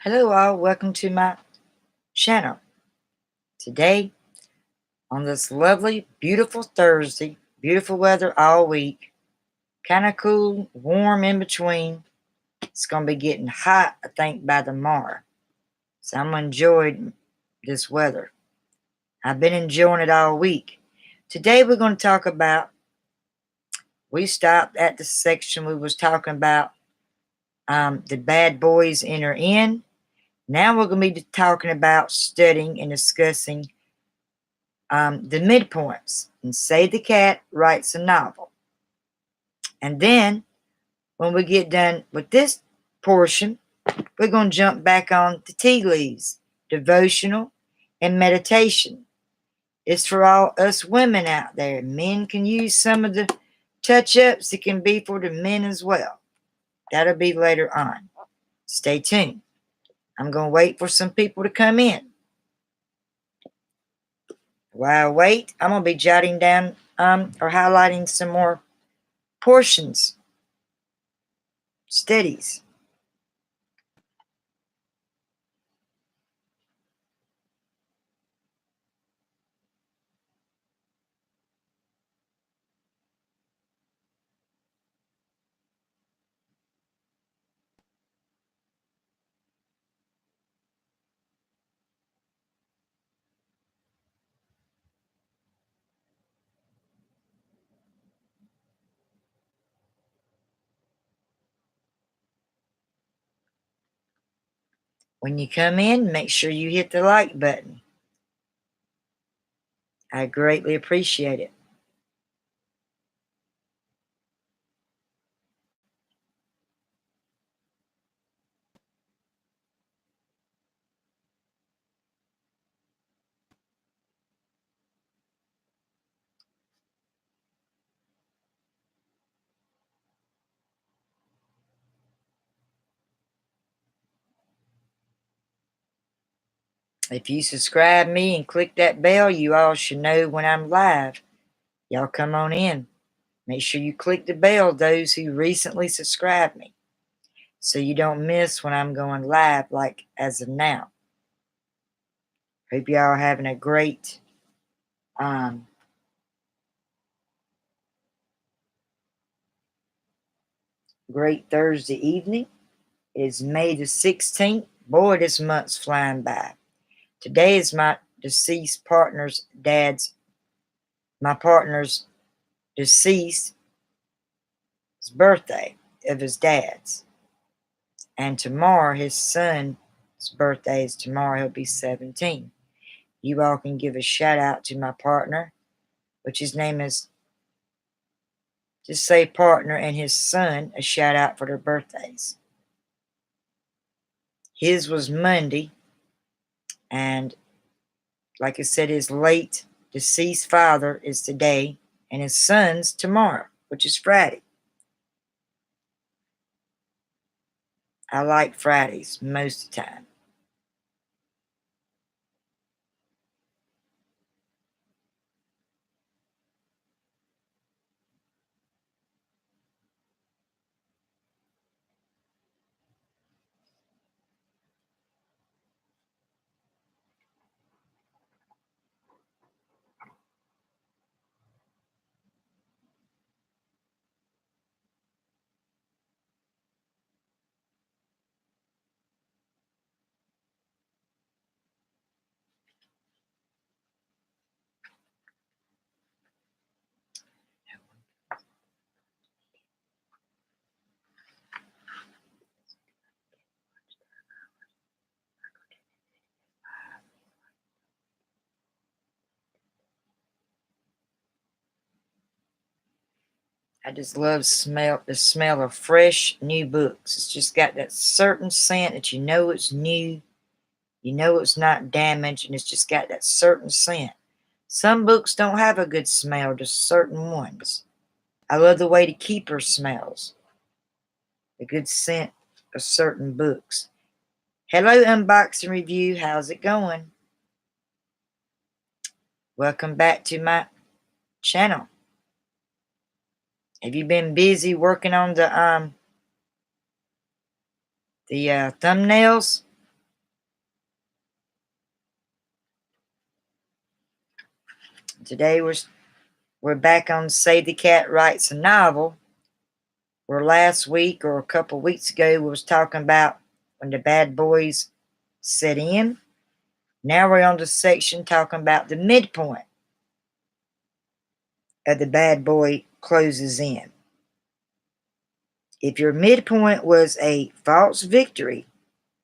Hello all, welcome to my channel. Today, on this lovely, beautiful Thursday, beautiful weather all week, kind of cool, warm in between. It's going to be getting hot, I think, by tomorrow. So I'm enjoying this weather. I've been enjoying it all week. Today we're going to talk about, we stopped at the section we was talking about the bad boys enter in. Now we're going to be talking about studying and discussing the midpoints. And Say the Cat writes a novel. And then, when we get done with this portion, we're going to jump back on the tea leaves, devotional, and meditation. It's for all us women out there. Men can use some of the touch-ups. It can be for the men as well. That'll be later on. Stay tuned. I'm going to wait for some people to come in. While I wait, I'm going to be jotting down or highlighting some more portions, studies. When you come in, make sure you hit the like button. I greatly appreciate it. If you subscribe me and click that bell, you all should know when I'm live. Y'all come on in. Make sure you click the bell, those who recently subscribed me, so you don't miss when I'm going live like as of now. Hope y'all are having a great great Thursday evening. It is May the 16th. Boy, this month's flying by. Today is my deceased partner's deceased birthday of his dad's. And tomorrow, his son's birthday is tomorrow. He'll be 17. You all can give a shout out to my partner, which his name is, just say partner and his son, a shout out for their birthdays. His was Monday, and like I said, his late deceased father is today, and his son's tomorrow, which is Friday. I like Fridays most of the time. I just love the smell of fresh new books. It's just got that certain scent that you know it's new, you know it's not damaged, and it's just got that certain scent. Some books don't have a good smell, just certain ones. I love the way the keeper smells, the good scent of certain books. Hello, Unboxing Review. How's it going? Welcome back to my channel. Have you been busy working on the thumbnails? Today we're back on Save the Cat Writes a Novel, where last week or a couple weeks ago we was talking about when the bad boys set in. Now we're on the section talking about the midpoint of the bad boy closes in. If your midpoint was a false victory,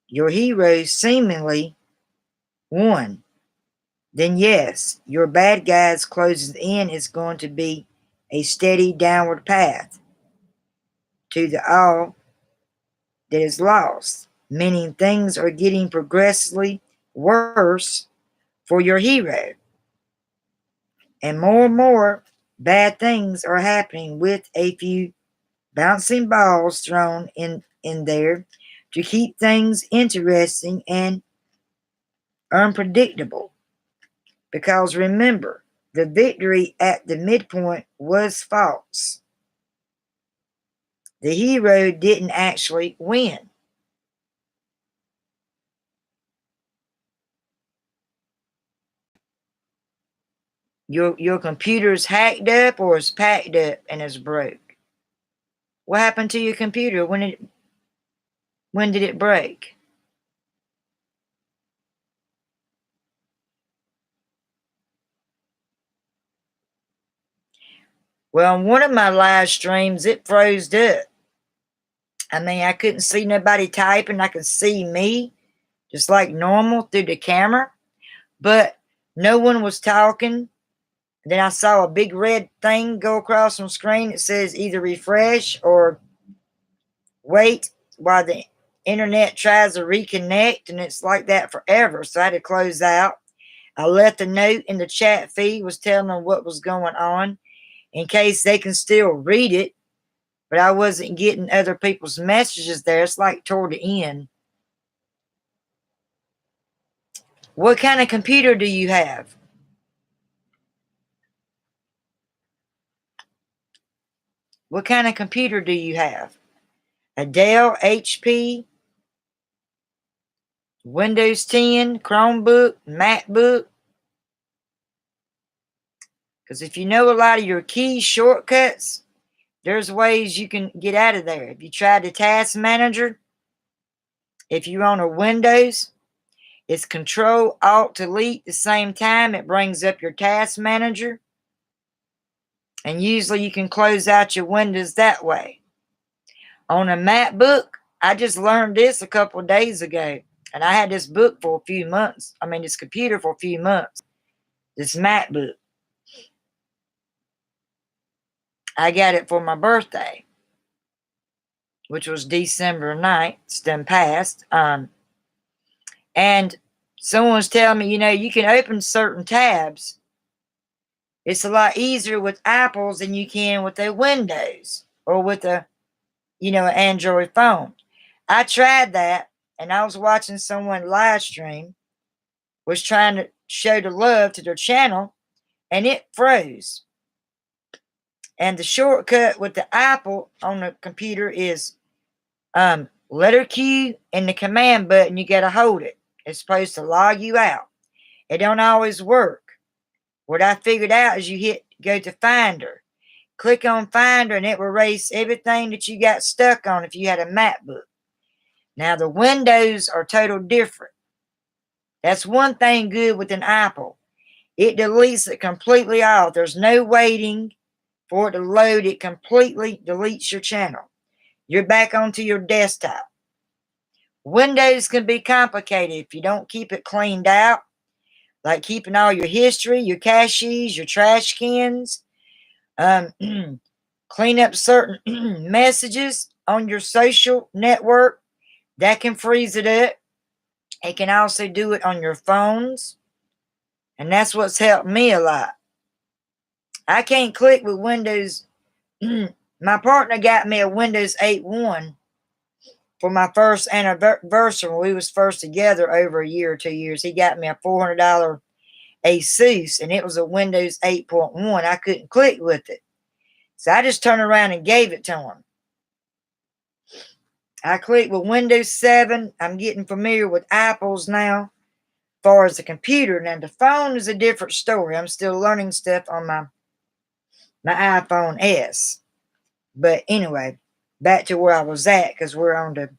your hero seemingly won, then yes, your bad guy's closing in is going to be a steady downward path to the all that is lost, meaning things are getting progressively worse for your hero. And more bad things are happening with a few bouncing balls thrown in there to keep things interesting and unpredictable. Because remember, the victory at the midpoint was false. The hero didn't actually win. Your computer's hacked up or is packed up and is broke. What happened to your computer? When did it break? Well, on one of my live streams, it froze up. I mean, I couldn't see nobody typing. I could see me just like normal through the camera, but no one was talking. Then I saw a big red thing go across on screen. It says either refresh or wait while the internet tries to reconnect, and it's like that forever. So I had to close out. I left a note in the chat feed, was telling them what was going on in case they can still read it, but I wasn't getting other people's messages there. It's like toward the end. What kind of computer do you have? What kind of computer do you have? A Dell, HP, Windows 10, Chromebook, MacBook? Because if you know a lot of your key shortcuts, there's ways you can get out of there. If you try the task manager, if you're on a Windows, it's Control Alt Delete at the same time. It brings up your task manager. And usually you can close out your windows that way. On a MacBook, I just learned this a couple of days ago. And I had this book for a few months. I mean, this computer for a few months. This MacBook. I got it for my birthday, which was December 9th. It's done passed. And someone was telling me, you can open certain tabs. It's a lot easier with Apples than you can with a Windows or with an Android phone. I tried that, and I was watching someone live stream, was trying to show the love to their channel, and it froze. And the shortcut with the Apple on the computer is letter Q and the command button. You got to hold it. It's supposed to log you out. It don't always work. What I figured out is you go to Finder. Click on Finder, and it will erase everything that you got stuck on if you had a MacBook. Now, the Windows are total different. That's one thing good with an Apple. It deletes it completely off. There's no waiting for it to load. It completely deletes your channel. You're back onto your desktop. Windows can be complicated if you don't keep it cleaned out, like keeping all your history, your caches, your trash cans. Clean up certain messages on your social network. That can freeze it up. It can also do it on your phones. And that's what's helped me a lot. I can't click with Windows. My partner got me a Windows 8.1 for my first anniversary when we was first together over a year or 2 years. He got me a $400 Asus, and it was a Windows 8.1. I couldn't click with it. So I just turned around and gave it to him. I clicked with Windows 7. I'm getting familiar with Apples now. far as the computer. Now, the phone is a different story. I'm still learning stuff on my iPhone S. But anyway, back to where I was at, because we're on the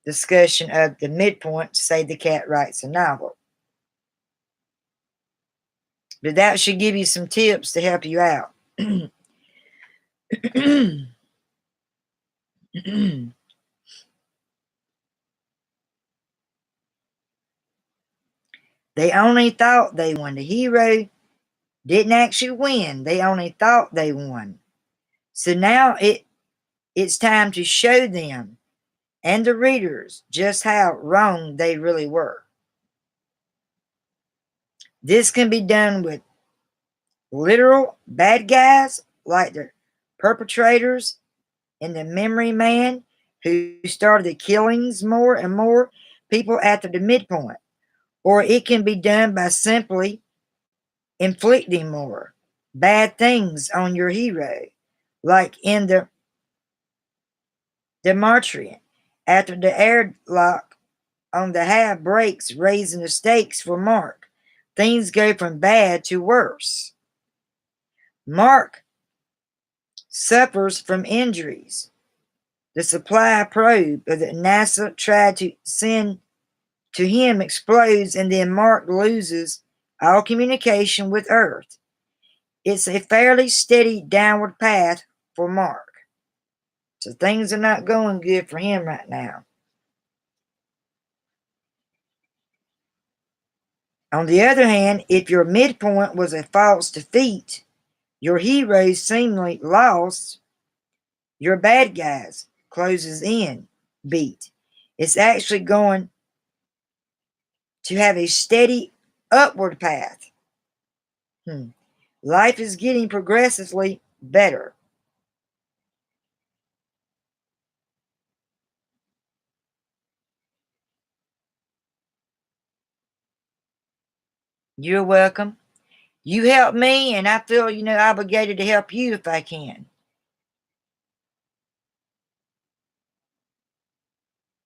discussion of the midpoint, say the cat writes a novel. But that should give you some tips to help you out. They only thought they won. The hero didn't actually win. They only thought they won. So now it's time to show them and the readers just how wrong they really were. This can be done with literal bad guys like the perpetrators and the memory man who started the killings more and more people after the midpoint. Or it can be done by simply inflicting more bad things on your hero, like in the Demartrian, after the airlock on the half breaks, raising the stakes for Mark. Things go from bad to worse. Mark suffers from injuries. The supply probe that NASA tried to send to him explodes, and then Mark loses all communication with Earth. It's a fairly steady downward path for Mark. So things are not going good for him right now. On the other hand, if your midpoint was a false defeat, your hero seemingly lost, your bad guys closes in beat. It's actually going to have a steady upward path. Life is getting progressively better. You're welcome. You help me, and I feel, obligated to help you if I can.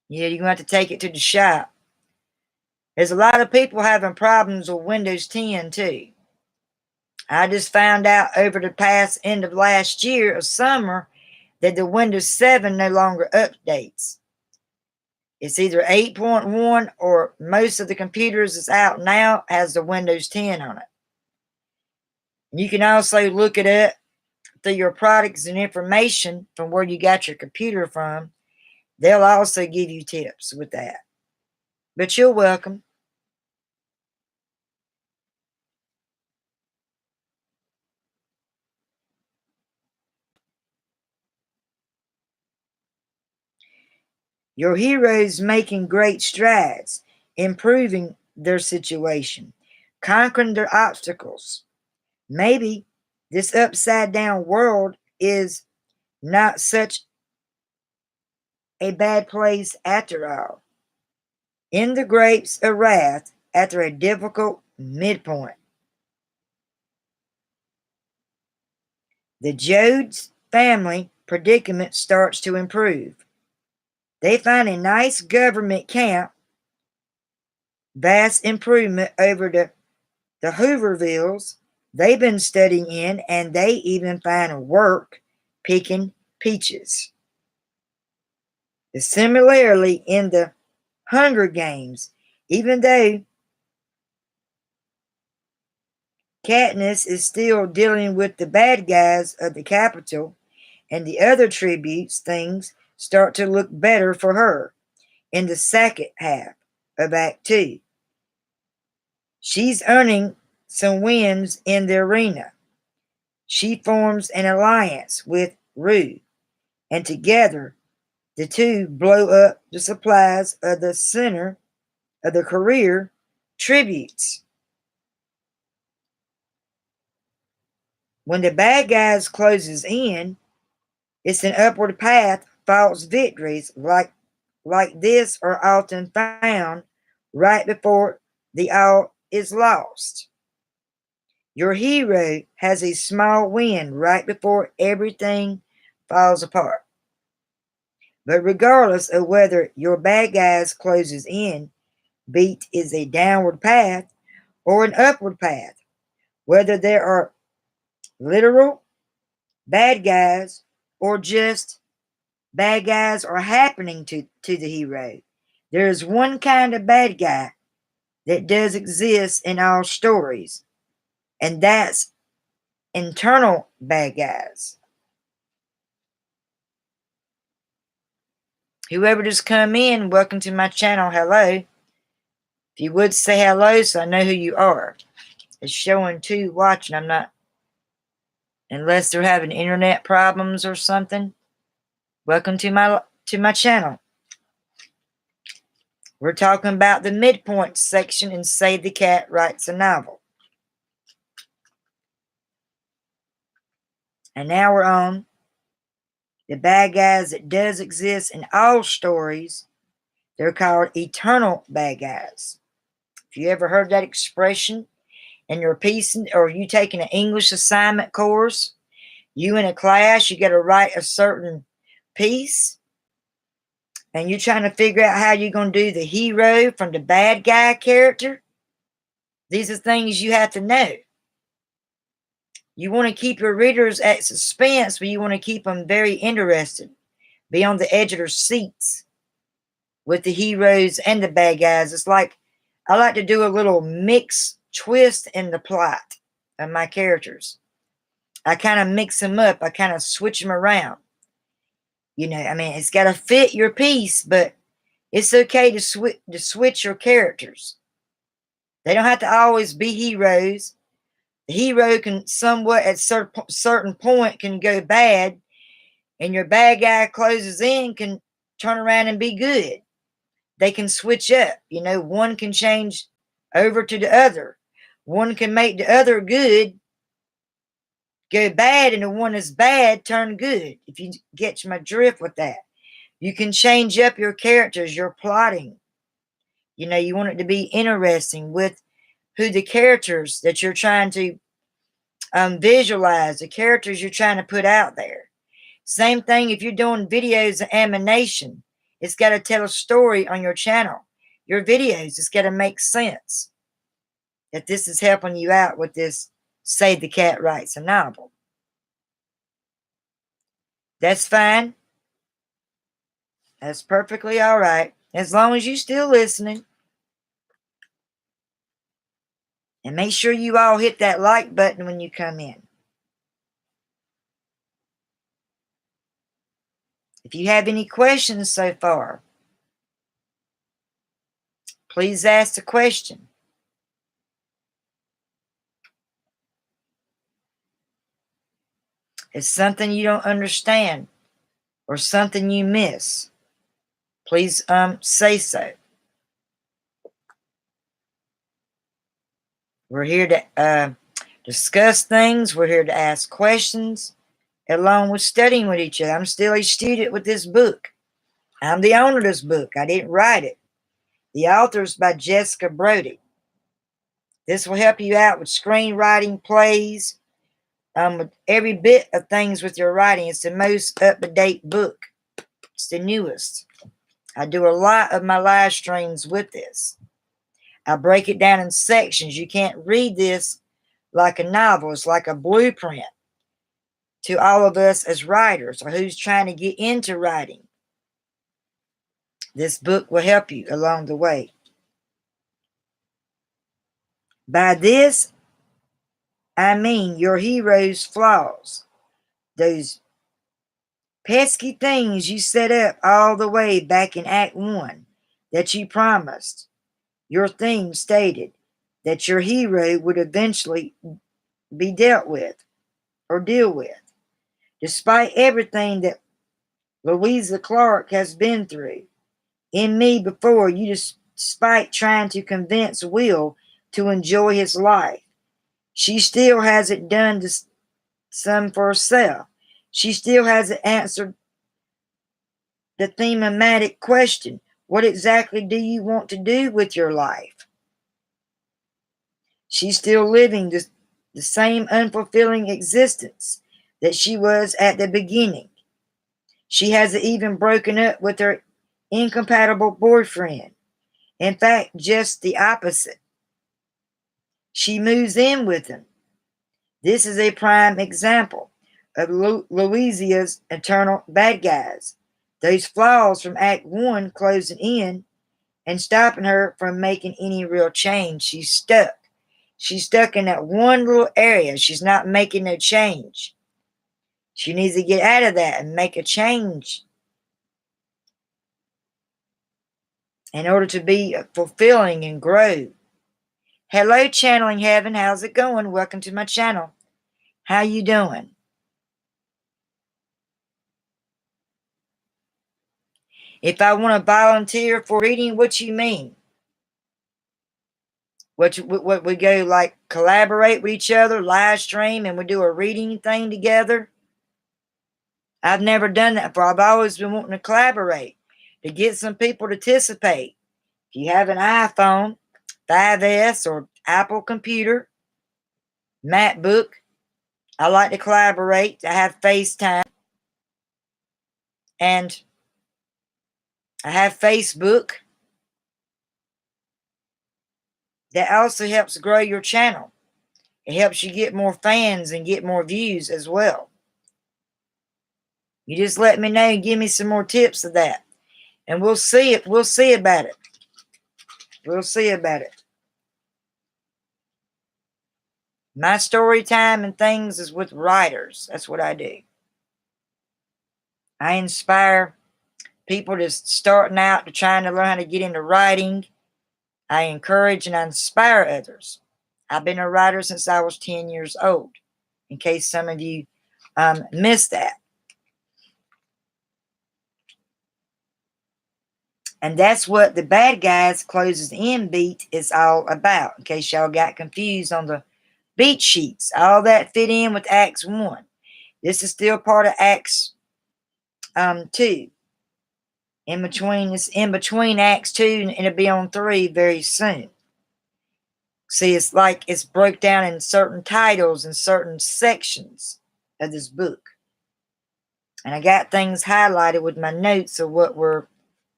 Yeah, you're going to have to take it to the shop. There's a lot of people having problems with Windows 10 too. I just found out over the past end of last year of summer that the Windows 7 no longer updates. It's either 8.1 or most of the computers that's out now has the Windows 10 on it. You can also look it up through your products and information from where you got your computer from. They'll also give you tips with that. But you're welcome. Your heroes making great strides, improving their situation, conquering their obstacles. Maybe this upside down world is not such a bad place after all. In the grapes of wrath after a difficult midpoint. The Jodes family predicament starts to improve. They find a nice government camp, vast improvement over the Hoovervilles they've been studying in, and they even find work picking peaches. Similarly, in the Hunger Games, even though Katniss is still dealing with the bad guys of the Capitol and the other tributes, things start to look better for her in the second half of Act 2. She's earning some wins in the arena. She forms an alliance with Rue, and together the two blow up the supplies of the center of the career tributes. When the bad guys closes in, it's an upward path. False victories like this are often found right before the all is lost. Your hero has a small win right before everything falls apart. But regardless of whether your bad guys closes in, Beat is a downward path or an upward path. Whether there are literal bad guys or just bad guys are happening to the hero. There is one kind of bad guy that does exist in all stories, and that's internal bad guys. Whoever just come in, welcome to my channel. Hello. If you would say hello so I know who you are. It's showing two watching. I'm not, unless they're having internet problems or something. Welcome to my channel. We're talking about the midpoint section in Say the Cat Writes a Novel. And now we're on the bad guys that does exist in all stories. They're called eternal bad guys. If you ever heard that expression in your piece, or you taking an English assignment course, you in a class, you got to write a certain piece, and you're trying to figure out how you're going to do the hero from the bad guy character. These are things you have to know. You want to keep your readers at suspense, but you want to keep them very interested. Be on the edge of their seats with the heroes and the bad guys. It's like, I like to do a little mix twist in the plot of my characters. I kind of mix them up. I kind of switch them around. You know, I mean, it's got to fit your piece, but it's okay to switch your characters. They don't have to always be heroes. The hero can somewhat at certain point can go bad, and your bad guy closes in can turn around and be good. They can switch up. You know, one can change over to the other. One can make the other good go bad, and the one that's bad turn good. If you get my drift with that. You can change up your characters, your plotting. You know, you want it to be interesting with who the characters that you're trying to visualize, the characters you're trying to put out there. Same thing if you're doing videos of animation. It's got to tell a story on your channel. Your videos, it's got to make sense. That this is helping you out with this Say the Cat Writes a Novel. That's fine. That's perfectly all right. As long as you're still listening. And make sure you all hit that like button when you come in. If you have any questions so far, please ask the question. If something you don't understand or something you miss, please say so. We're here to discuss things. We're here to ask questions along with studying with each other. I'm still a student with this book. I'm the owner of this book. I didn't write it. The author is by Jessica Brody. This will help you out with screenwriting, plays, with every bit of things with your writing. It's the most up-to-date book. It's the newest. I do a lot of my live streams with this. I break it down in sections. You can't read this like a novel. It's like a blueprint to all of us as writers or who's trying to get into writing. This book will help you along the way. By this, I mean your hero's flaws. Those pesky things you set up all the way back in Act 1 that you promised. Your theme stated that your hero would eventually be dealt with or deal with. Despite everything that Louisa Clark has been through in me before, despite trying to convince Will to enjoy his life, she still hasn't done some for herself. She still hasn't answered the thematic question. What exactly do you want to do with your life? She's still living the same unfulfilling existence that she was at the beginning. She hasn't even broken up with her incompatible boyfriend. In fact, just the opposite. She moves in with him. This is a prime example of Louisia's eternal bad guys. Those flaws from Act 1 closing in and stopping her from making any real change. She's stuck. She's stuck in that one little area. She's not making no change. She needs to get out of that and make a change in order to be fulfilling and grow. Hello, Channeling Heaven. How's it going? Welcome to my channel. How you doing? If I want to volunteer for reading, what you mean? What we go like collaborate with each other, live stream, and we do a reading thing together? I've never done that before. I've always been wanting to collaborate, to get some people to participate. If you have an iPhone 5S or Apple computer, MacBook, I like to collaborate. I have FaceTime, and I have Facebook. That also helps grow your channel. It helps you get more fans and get more views as well. You just let me know and give me some more tips of that. And we'll see it. We'll see about it. We'll see about it. My story time and things is with writers. That's what I do. I inspire people just starting out to trying to learn how to get into writing. I encourage and I inspire others. I've been a writer since I was 10 years old, in case some of you missed that. And that's what the Bad Guys Closes In beat is all about, in case y'all got confused on the beat sheets. All that fit in with Acts 1. This is still part of Acts 2. It's in between Acts 2 and it'll be on 3 very soon. See, it's like it's broke down in certain titles and certain sections of this book. And I got things highlighted with my notes of what we're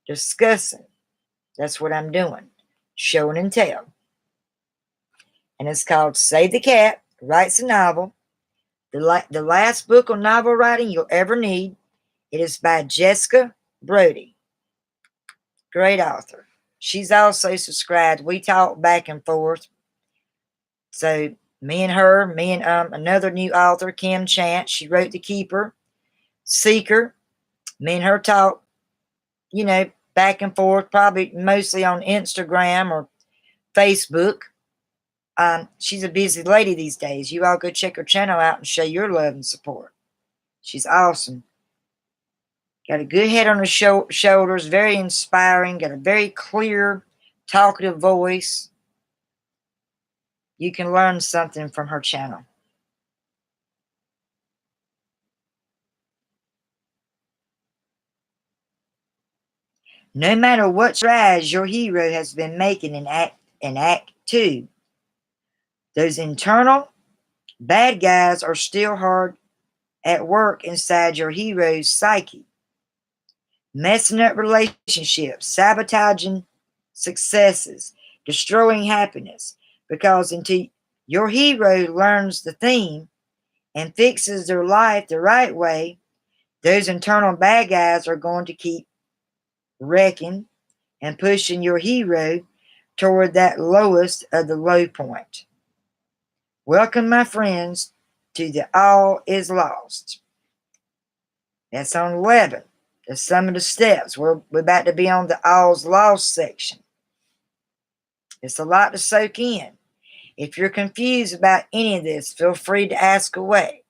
discussing. That's what I'm doing. Show and tell. And it's called Save the Cat, Writes a Novel. The last book on novel writing you'll ever need. It is by Jessica Brody. Great author. She's also subscribed. We talk back and forth. So me and her, me and another new author, Kim Chance. She wrote The Keeper, Seeker. Me and her talk, back and forth, probably mostly on Instagram or Facebook. She's a busy lady these days. You all go check her channel out and show your love and support. She's awesome. Got a good head on her shoulders, very inspiring, got a very clear, talkative voice. You can learn something from her channel. No matter what strides your hero has been making in Act 2, those internal bad guys are still hard at work inside your hero's psyche, messing up relationships, sabotaging successes, destroying happiness, because until your hero learns the theme and fixes their life the right way, those internal bad guys are going to keep wrecking and pushing your hero toward that lowest of the low point. Welcome, my friends, to the All Is Lost. That's on 11. That's some of the steps. We're about to be on the All's Lost section. It's a lot to soak in. If you're confused about any of this, feel free to ask away.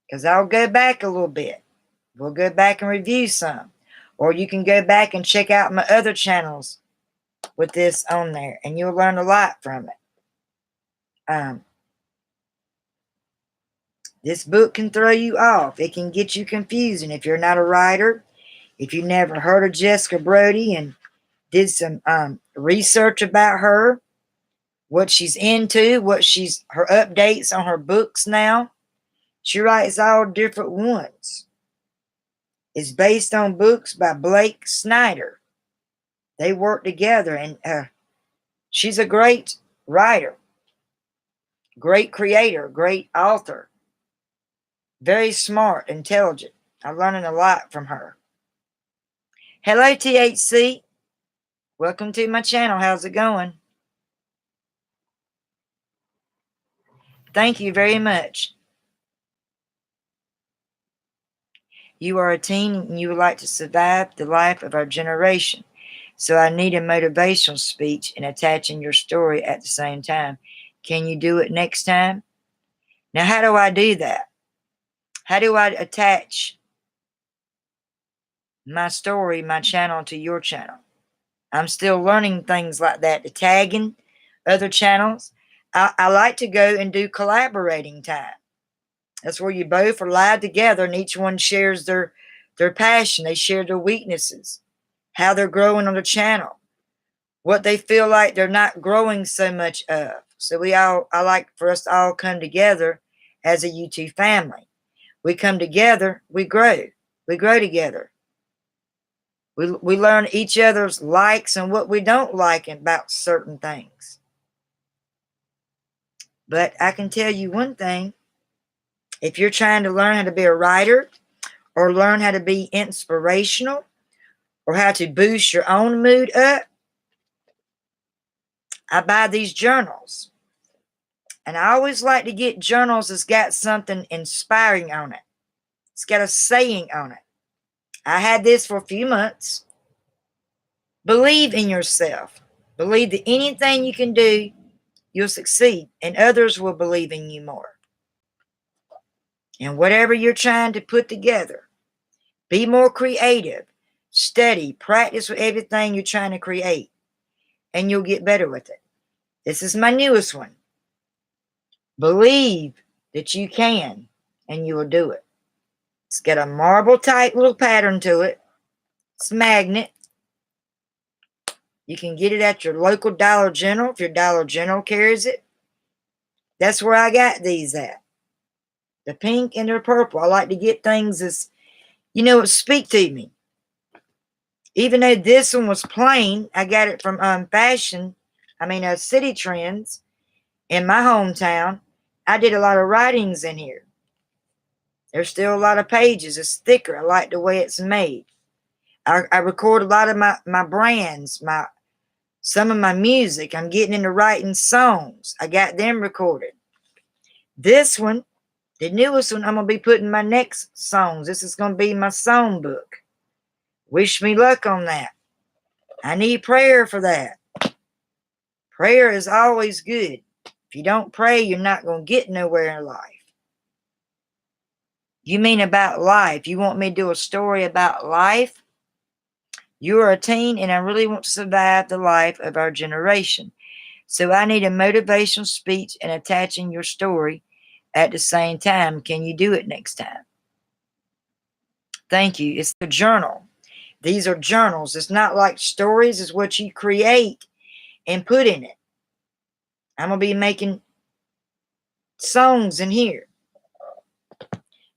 Because I'll go back a little bit. We'll go back and review some. Or you can go back and check out my other channels with this on there. And you'll learn a lot from it. This book can throw you off. It can get you confused. And if you're not a writer, if you never heard of Jessica Brody and did some research about her, what she's into, her updates on her books now. She writes all different ones. It's based on books by Blake Snyder. They work together, and she's a great writer, great creator, great author, very smart, intelligent. I'm learning a lot from her. Hello, THC. Welcome to my channel. How's it going? Thank you very much. You are a teen and you would like to survive the life of our generation. So I need a motivational speech and attaching your story at the same time. Can you do it next time? Now, how do I do that? How do I attach my story, my channel to your channel? I'm still learning things like that, the tagging other channels. I like to go and do collaborating time. That's where you both are live together and each one shares their passion. They share their weaknesses, how they're growing on the channel, what they feel like they're not growing so much of. So I like for us to all come together as a YouTube family. We come together, we grow. We grow together. We learn each other's likes and what we don't like about certain things. But I can tell you one thing. If you're trying to learn how to be a writer or learn how to be inspirational or how to boost your own mood up, I buy these journals. And I always like to get journals that's got something inspiring on it. It's got a saying on it. I had this for a few months. Believe in yourself. Believe that anything you can do, you'll succeed, and others will believe in you more. And whatever you're trying to put together, be more creative, study, practice with everything you're trying to create, and you'll get better with it. This is my newest one. Believe that you can, and you will do it. It's got a marble type little pattern to it. It's a magnet. You can get it at your local Dollar General if your Dollar General carries it. That's where I got these at. The pink and the purple. I like to get things that's, speak to me. Even though this one was plain, I got it from City Trends in my hometown. I did a lot of writings in here. There's still a lot of pages. It's thicker. I like the way it's made. I record a lot of my brands, some of my music. I'm getting into writing songs. I got them recorded. This one, the newest one, I'm going to be putting my next songs. This is going to be my song book. Wish me luck on that. I need prayer for that. Prayer is always good. If you don't pray, you're not going to get nowhere in life. You mean about life? You want me to do a story about life? You are a teen and I really want to survive the life of our generation. So I need a motivational speech and attaching your story at the same time. Can you do it next time? Thank you. It's a journal. These are journals. It's not like stories. It's what you create and put in it. I'm going to be making songs in here.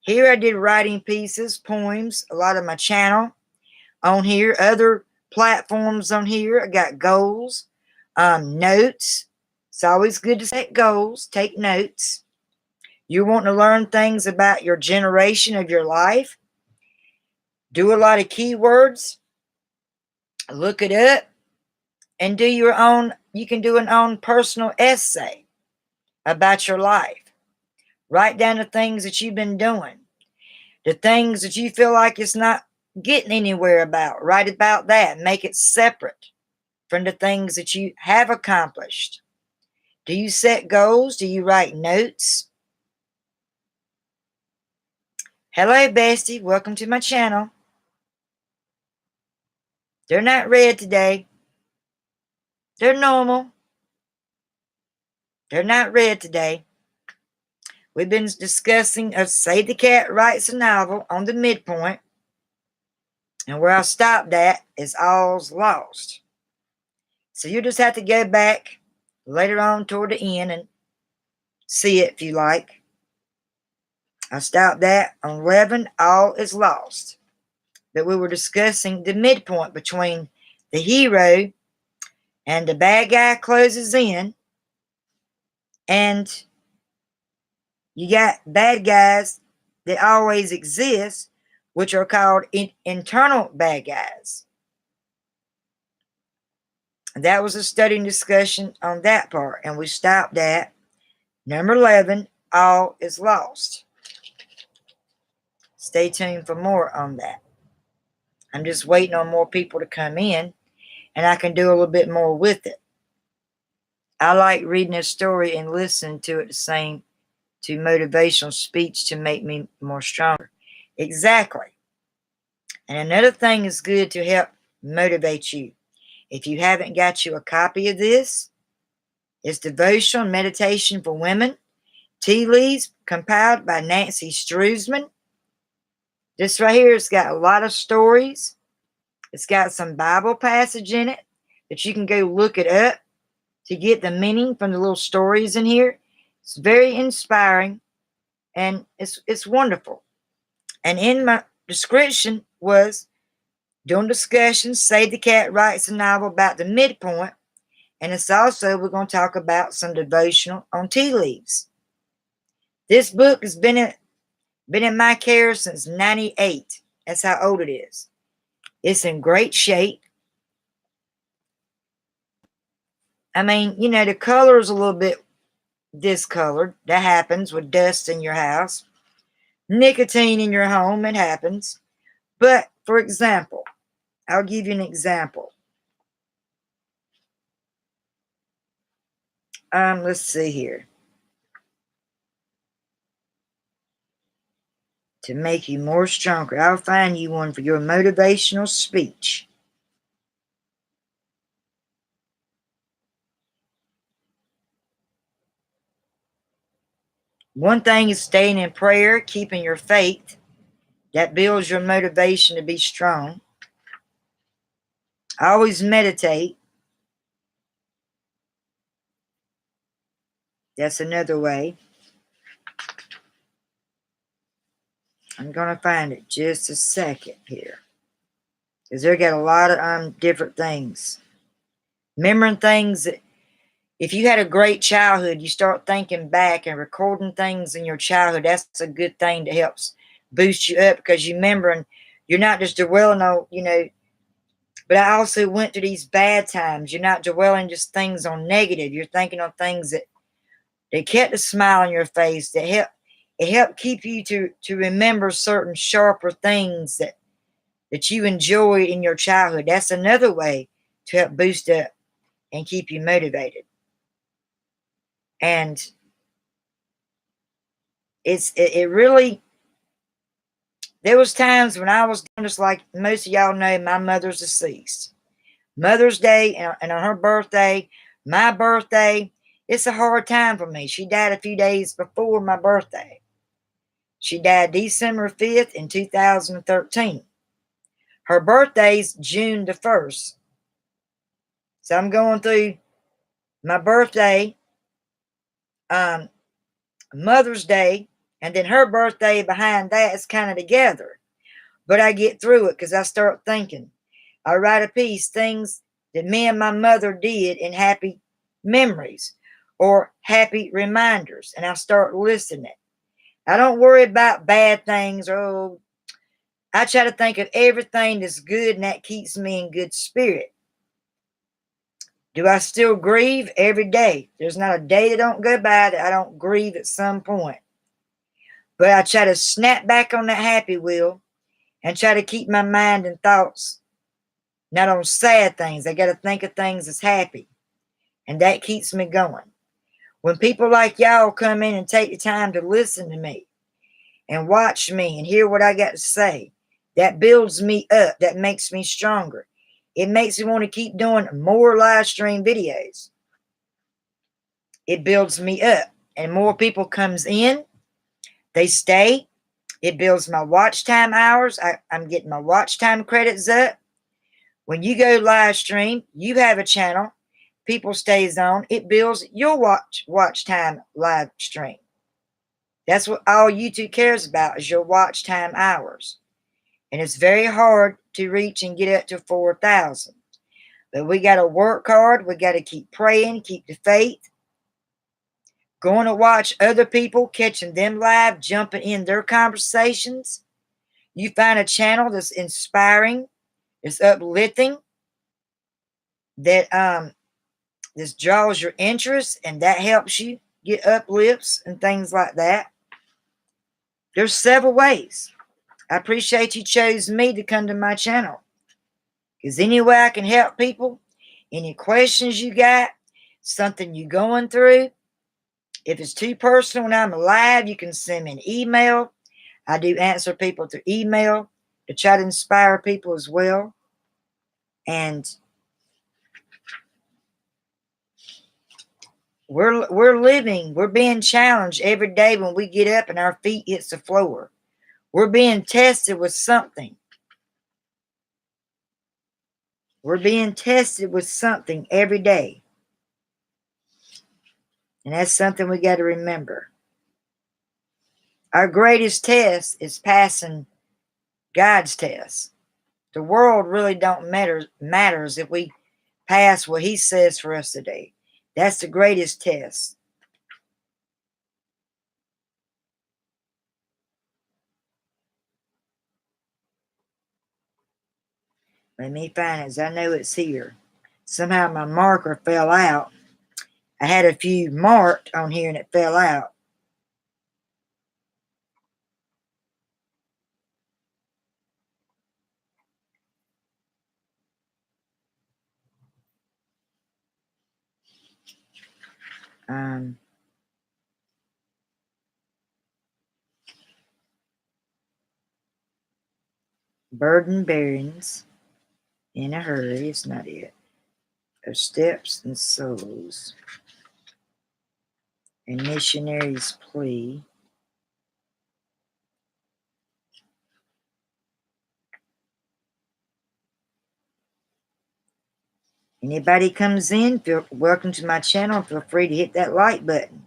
Here I did writing pieces, poems, a lot of my channel on here, other platforms on here. I got goals, notes. It's always good to set goals, take notes. You want to learn things about your generation of your life. Do a lot of keywords. Look it up and do your own. You can do an own personal essay about your life. Write down the things that you've been doing. The things that you feel like it's not getting anywhere about. Write about that. Make it separate from the things that you have accomplished. Do you set goals? Do you write notes? Hello, bestie. Welcome to my channel. They're not red today. They're normal. They're not red today. We've been discussing Save the Cat Writes a Novel on the midpoint. And where I stopped at is all's lost. So you just have to go back later on toward the end and see it if you like. I stopped at on 11, all is lost. that we were discussing the midpoint between the hero and the bad guy closes in, and you got bad guys that always exist, which are called internal bad guys. That was a study and discussion on that part, and we stopped at number 11, all is lost. Stay tuned for more on that. I'm just waiting on more people to come in, and I can do a little bit more with it. I like reading a story and listening to it the same to motivational speech to make me more stronger. Exactly. And another thing is good to help motivate you. If you haven't got you a copy of this, it's Devotional Meditation for Women, Tea Leaves, compiled by Nancy Struesman. This right here, it's got a lot of stories. It's got some Bible passage in it that you can go look it up to get the meaning from the little stories in here. It's very inspiring, and it's wonderful. And in my description was doing discussions. Save the Cat writes a novel about the midpoint, and it's also, we're going to talk about some devotional on tea leaves. This book has been in my care since 98. That's how old it is. It's in great shape. I mean, you know, the color is a little bit discolored. That happens with dust in your house. Nicotine in your home, it happens. But, for example, I'll give you an example. Let's see here. To make you more stronger, I'll find you one for your motivational speech. One thing is staying in prayer, keeping your faith. That builds your motivation to be strong. Always meditate. That's another way. I'm going to find it just a second here, because they got a lot of different things. Remembering things that, if you had a great childhood, you start thinking back and recording things in your childhood. That's a good thing that helps boost you up, because you remember, and you're not just dwelling on, you know, but I also went through these bad times. You're not dwelling just things on negative. You're thinking on things that kept a smile on your face, that helped keep you to remember certain sharper things that you enjoyed in your childhood. That's another way to help boost up and keep you motivated. And it really, there was times when I was just like most of y'all know, my mother's deceased. Mother's Day and on her birthday, my birthday, it's a hard time for me. She died a few days before my birthday. She died December 5th in 2013. Her birthday's June the 1st. So I'm going through my birthday, Mother's Day, and then her birthday behind that is kind of together. But I get through it because I start thinking. I write a piece, things that me and my mother did in happy memories or happy reminders, and I start listening. I don't worry about bad things. Oh, I try to think of everything that's good, and that keeps me in good spirit. Do I still grieve? Every day. There's not a day that don't go by that I don't grieve at some point. But I try to snap back on that happy wheel and try to keep my mind and thoughts not on sad things. I got to think of things that's happy. And that keeps me going. When people like y'all come in and take the time to listen to me and watch me and hear what I got to say, that builds me up. That makes me stronger. It makes me want to keep doing more live stream videos. It builds me up. And more people comes in. They stay. It builds my watch time hours. I'm getting my watch time credits up. When you go live stream, you have a channel. People stays on. It builds your watch time live stream. That's what all YouTube cares about, is your watch time hours. And it's very hard to reach and get up to 4,000. But we got to work hard. We got to keep praying, keep the faith. Going to watch other people, catching them live, jumping in their conversations. You find a channel that's inspiring, it's uplifting, that this draws your interest, and that helps you get uplifts and things like that. There's several ways. I appreciate you chose me to come to my channel. Because any way I can help people, any questions you got, something you're going through, if it's too personal and I'm alive, you can send me an email. I do answer people through email to try to inspire people as well. And we're being challenged every day when we get up and our feet hits the floor. We're being tested with something. We're being tested with something every day. And that's something we got to remember. Our greatest test is passing God's test. The world really don't matters if we pass what he says for us to do. That's the greatest test. Let me find it, as I know it's here. Somehow my marker fell out. I had a few marked on here and it fell out. Burden bearings in a hurry. It's not it. Of steps and souls. A missionary's plea. Anybody comes in, welcome to my channel. Feel free to hit that like button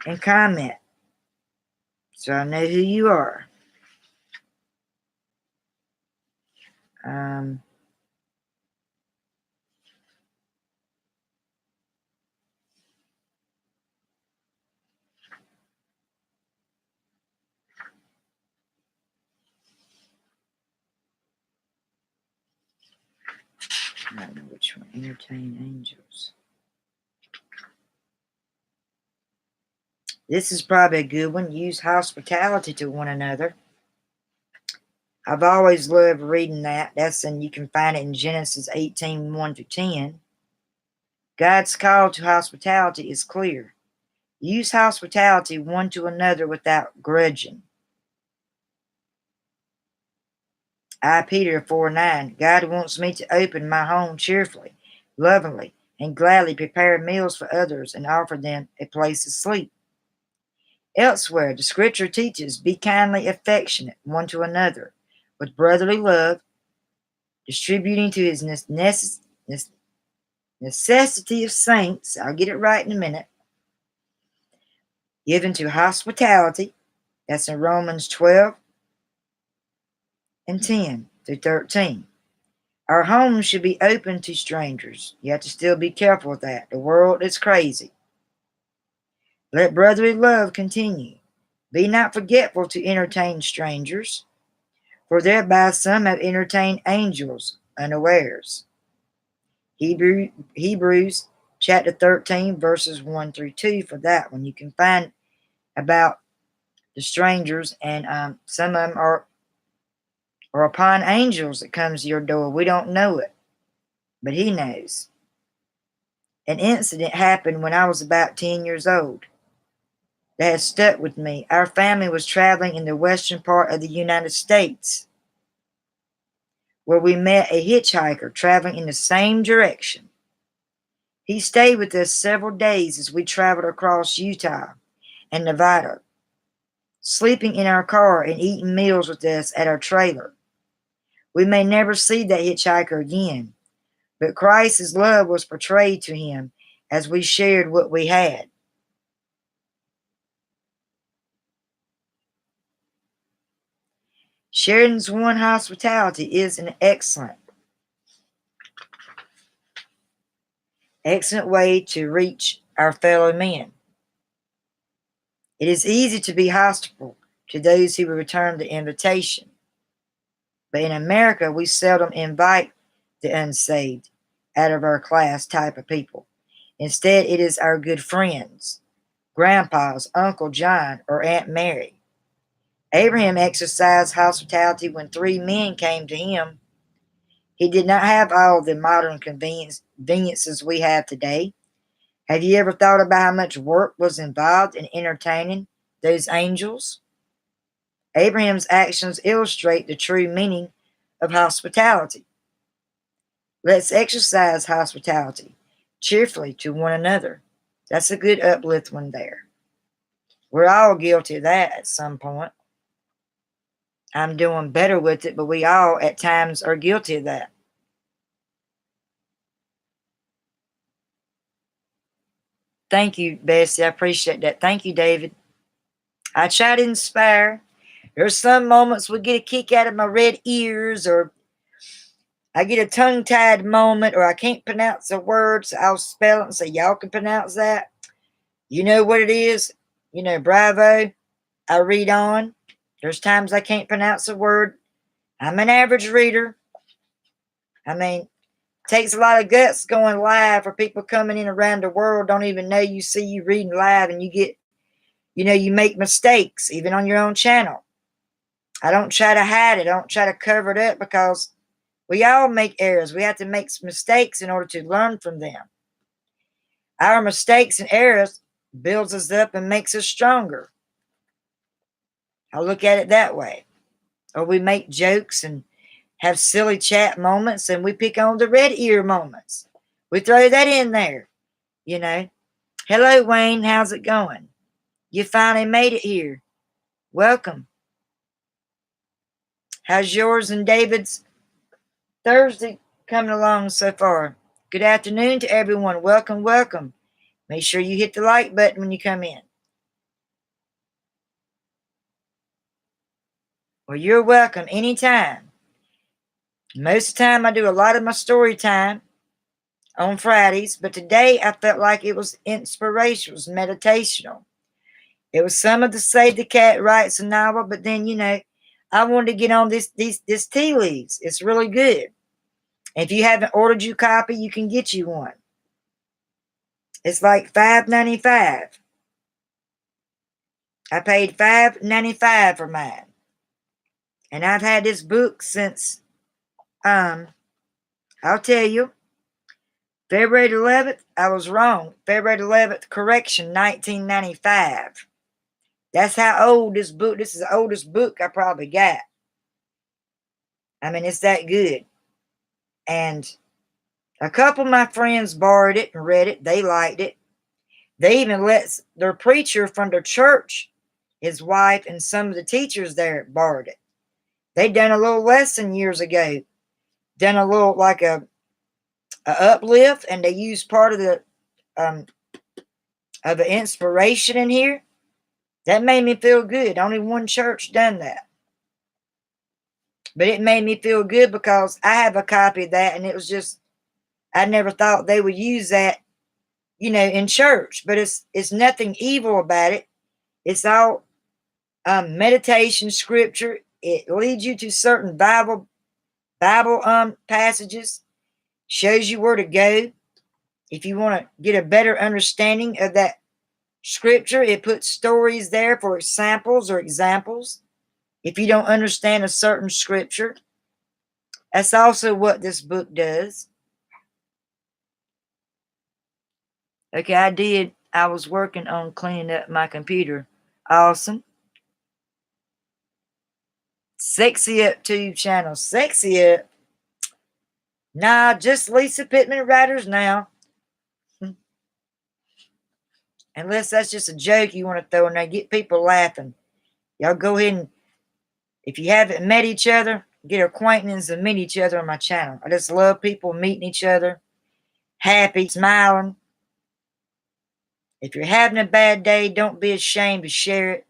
and comment so I know who you are. I don't know which one. Entertain angels. This is probably a good one. Use hospitality to one another. I've always loved reading that. You can find it in Genesis 18, 1-10. God's call to hospitality is clear. Use hospitality one to another without grudging. Peter 4:9. God wants me to open my home cheerfully, lovingly, and gladly prepare meals for others and offer them a place to sleep. Elsewhere, the scripture teaches, be kindly affectionate one to another, with brotherly love, distributing to his necessity of saints. I'll get it right in a minute. Given to hospitality. That's in Romans 12 and 10-13. Our homes should be open to strangers. You have to still be careful with that. The world is crazy. Let brotherly love continue. Be not forgetful to entertain strangers, for thereby some have entertained angels unawares. Hebrews chapter 13, verses 1-2 for that one. You can find about the strangers, and some of them are upon angels that comes to your door. We don't know it, but he knows. An incident happened when I was about 10 years old that has stuck with me. Our family was traveling in the western part of the United States, where we met a hitchhiker traveling in the same direction. He stayed with us several days as we traveled across Utah and Nevada, sleeping in our car and eating meals with us at our trailer. We may never see that hitchhiker again, but Christ's love was portrayed to him as we shared what we had. Sharing's one hospitality is an excellent way to reach our fellow men. It is easy to be hospitable to those who will return the invitation. But in America, we seldom invite the unsaved, out of our class type of people. Instead, it is our good friends, grandpas, Uncle John, or Aunt Mary. Abraham exercised hospitality when 3 men came to him. He did not have all the modern conveniences we have today. Have you ever thought about how much work was involved in entertaining those angels? Abraham's actions illustrate the true meaning of hospitality. Let's exercise hospitality cheerfully to one another. That's a good uplift one there. We're all guilty of that at some point. I'm doing better with it, but we all at times are guilty of that. Thank you, Bessie. I appreciate that. Thank you, David. I try to inspire. There's some moments we get a kick out of my red ears, or I get a tongue-tied moment, or I can't pronounce a word, so I'll spell it and say, y'all can pronounce that. You know what it is? Bravo. I read on. There's times I can't pronounce a word. I'm an average reader. I mean, it takes a lot of guts going live for people coming in around the world don't even know you see you reading live, and you get, you make mistakes even on your own channel. I don't try to hide it. I don't try to cover it up, because we all make errors. We have to make mistakes in order to learn from them. Our mistakes and errors builds us up and makes us stronger. I look at it that way. Or we make jokes and have silly chat moments, and we pick on the red ear moments. We throw that in there, Hello, Wayne. How's it going? You finally made it here. Welcome. How's yours and David's Thursday coming along so far? Good afternoon to everyone. Welcome, welcome. Make sure you hit the like button when you come in. Well, you're welcome anytime. Most of the time, I do a lot of my story time on Fridays, but today I felt like it was inspirational, it was meditational. It was some of the Save the Cat writes a novel, but then, I wanted to get on this tea leaves. It's really good. If you haven't ordered you a copy, you can get you one. It's like $5.95. I paid $5.95 for mine. And I've had this book since, I'll tell you, February 11th, I was wrong. February 11th, correction, 1995. That's how old this is the oldest book I probably got. I mean, it's that good. And a couple of my friends borrowed it and read it. They liked it. They even let their preacher from their church, his wife, and some of the teachers there borrowed it. They done a little lesson years ago. Done a little like a uplift, and they used part of the inspiration in here. That made me feel good. Only one church done that. But it made me feel good because I have a copy of that, and it was just, I never thought they would use that, in church. But it's nothing evil about it. It's all meditation scripture. It leads you to certain Bible passages, shows you where to go. If you want to get a better understanding of that scripture, it puts stories there for samples or examples. If you don't understand a certain scripture, that's also what this book does. Okay, I was working on cleaning up my computer. Awesome. Sexy Up Tube channel. Sexy Up. Nah, just Lisa Pittman Writers now. Unless that's just a joke you want to throw in there. Get people laughing. Y'all go ahead and, if you haven't met each other, get acquaintance and meet each other on my channel. I just love people meeting each other, happy, smiling. If you're having a bad day, don't be ashamed to share it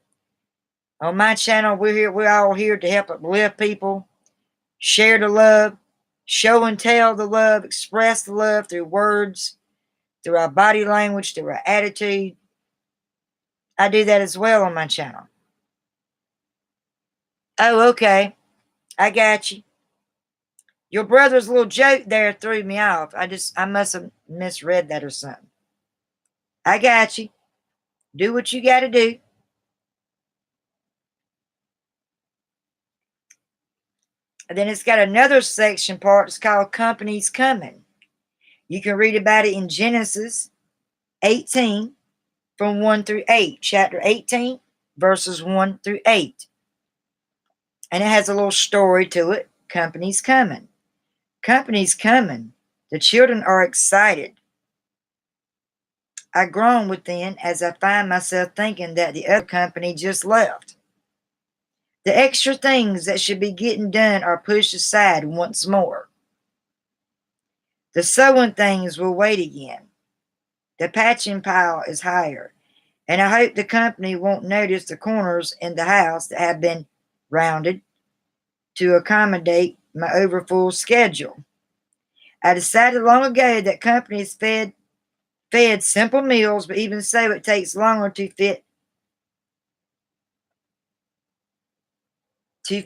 On my channel, we're all here to help uplift people, share the love, show and tell the love, express the love through words, through our body language, through our attitude. I do that as well on my channel. Oh, okay. I got you. Your brother's little joke there threw me off. I must have misread that or something. I got you. Do what you got to do. And then it's got another section part. It's called Company's Coming. You can read about it in Genesis 18 from 1 through 8. Chapter 18, verses 1 through 8. And it has a little story to it. Company's coming. Company's coming. The children are excited. I groan within as I find myself thinking that the other company just left. The extra things that should be getting done are pushed aside once more. The sewing things will wait again. The patching pile is higher, and I hope the company won't notice the corners in the house that have been rounded to accommodate my overfull schedule. I decided long ago that companies fed simple meals, but even so, it takes longer to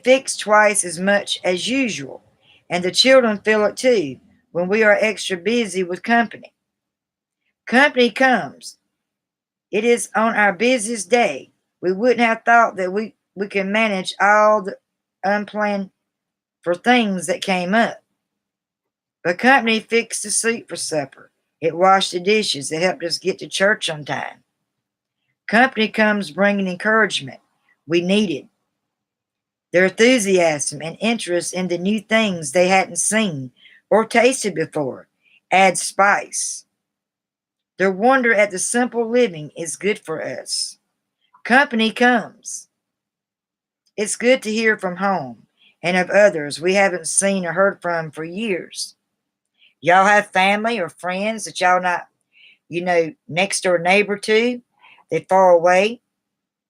fix twice as much as usual, and the children feel it too when we are extra busy with company. Company comes. It is on our busiest day. We wouldn't have thought that we can manage all the unplanned for things that came up. But company fixed the soup for supper. It washed the dishes. It helped us get to church on time. Company comes bringing encouragement we needed. Their enthusiasm and interest in the new things they hadn't seen or tasted before adds spice. Their wonder at the simple living is good for us. Company comes. It's good to hear from home and of others we haven't seen or heard from for years. Y'all have family or friends that y'all not, next door neighbor to? They're far away.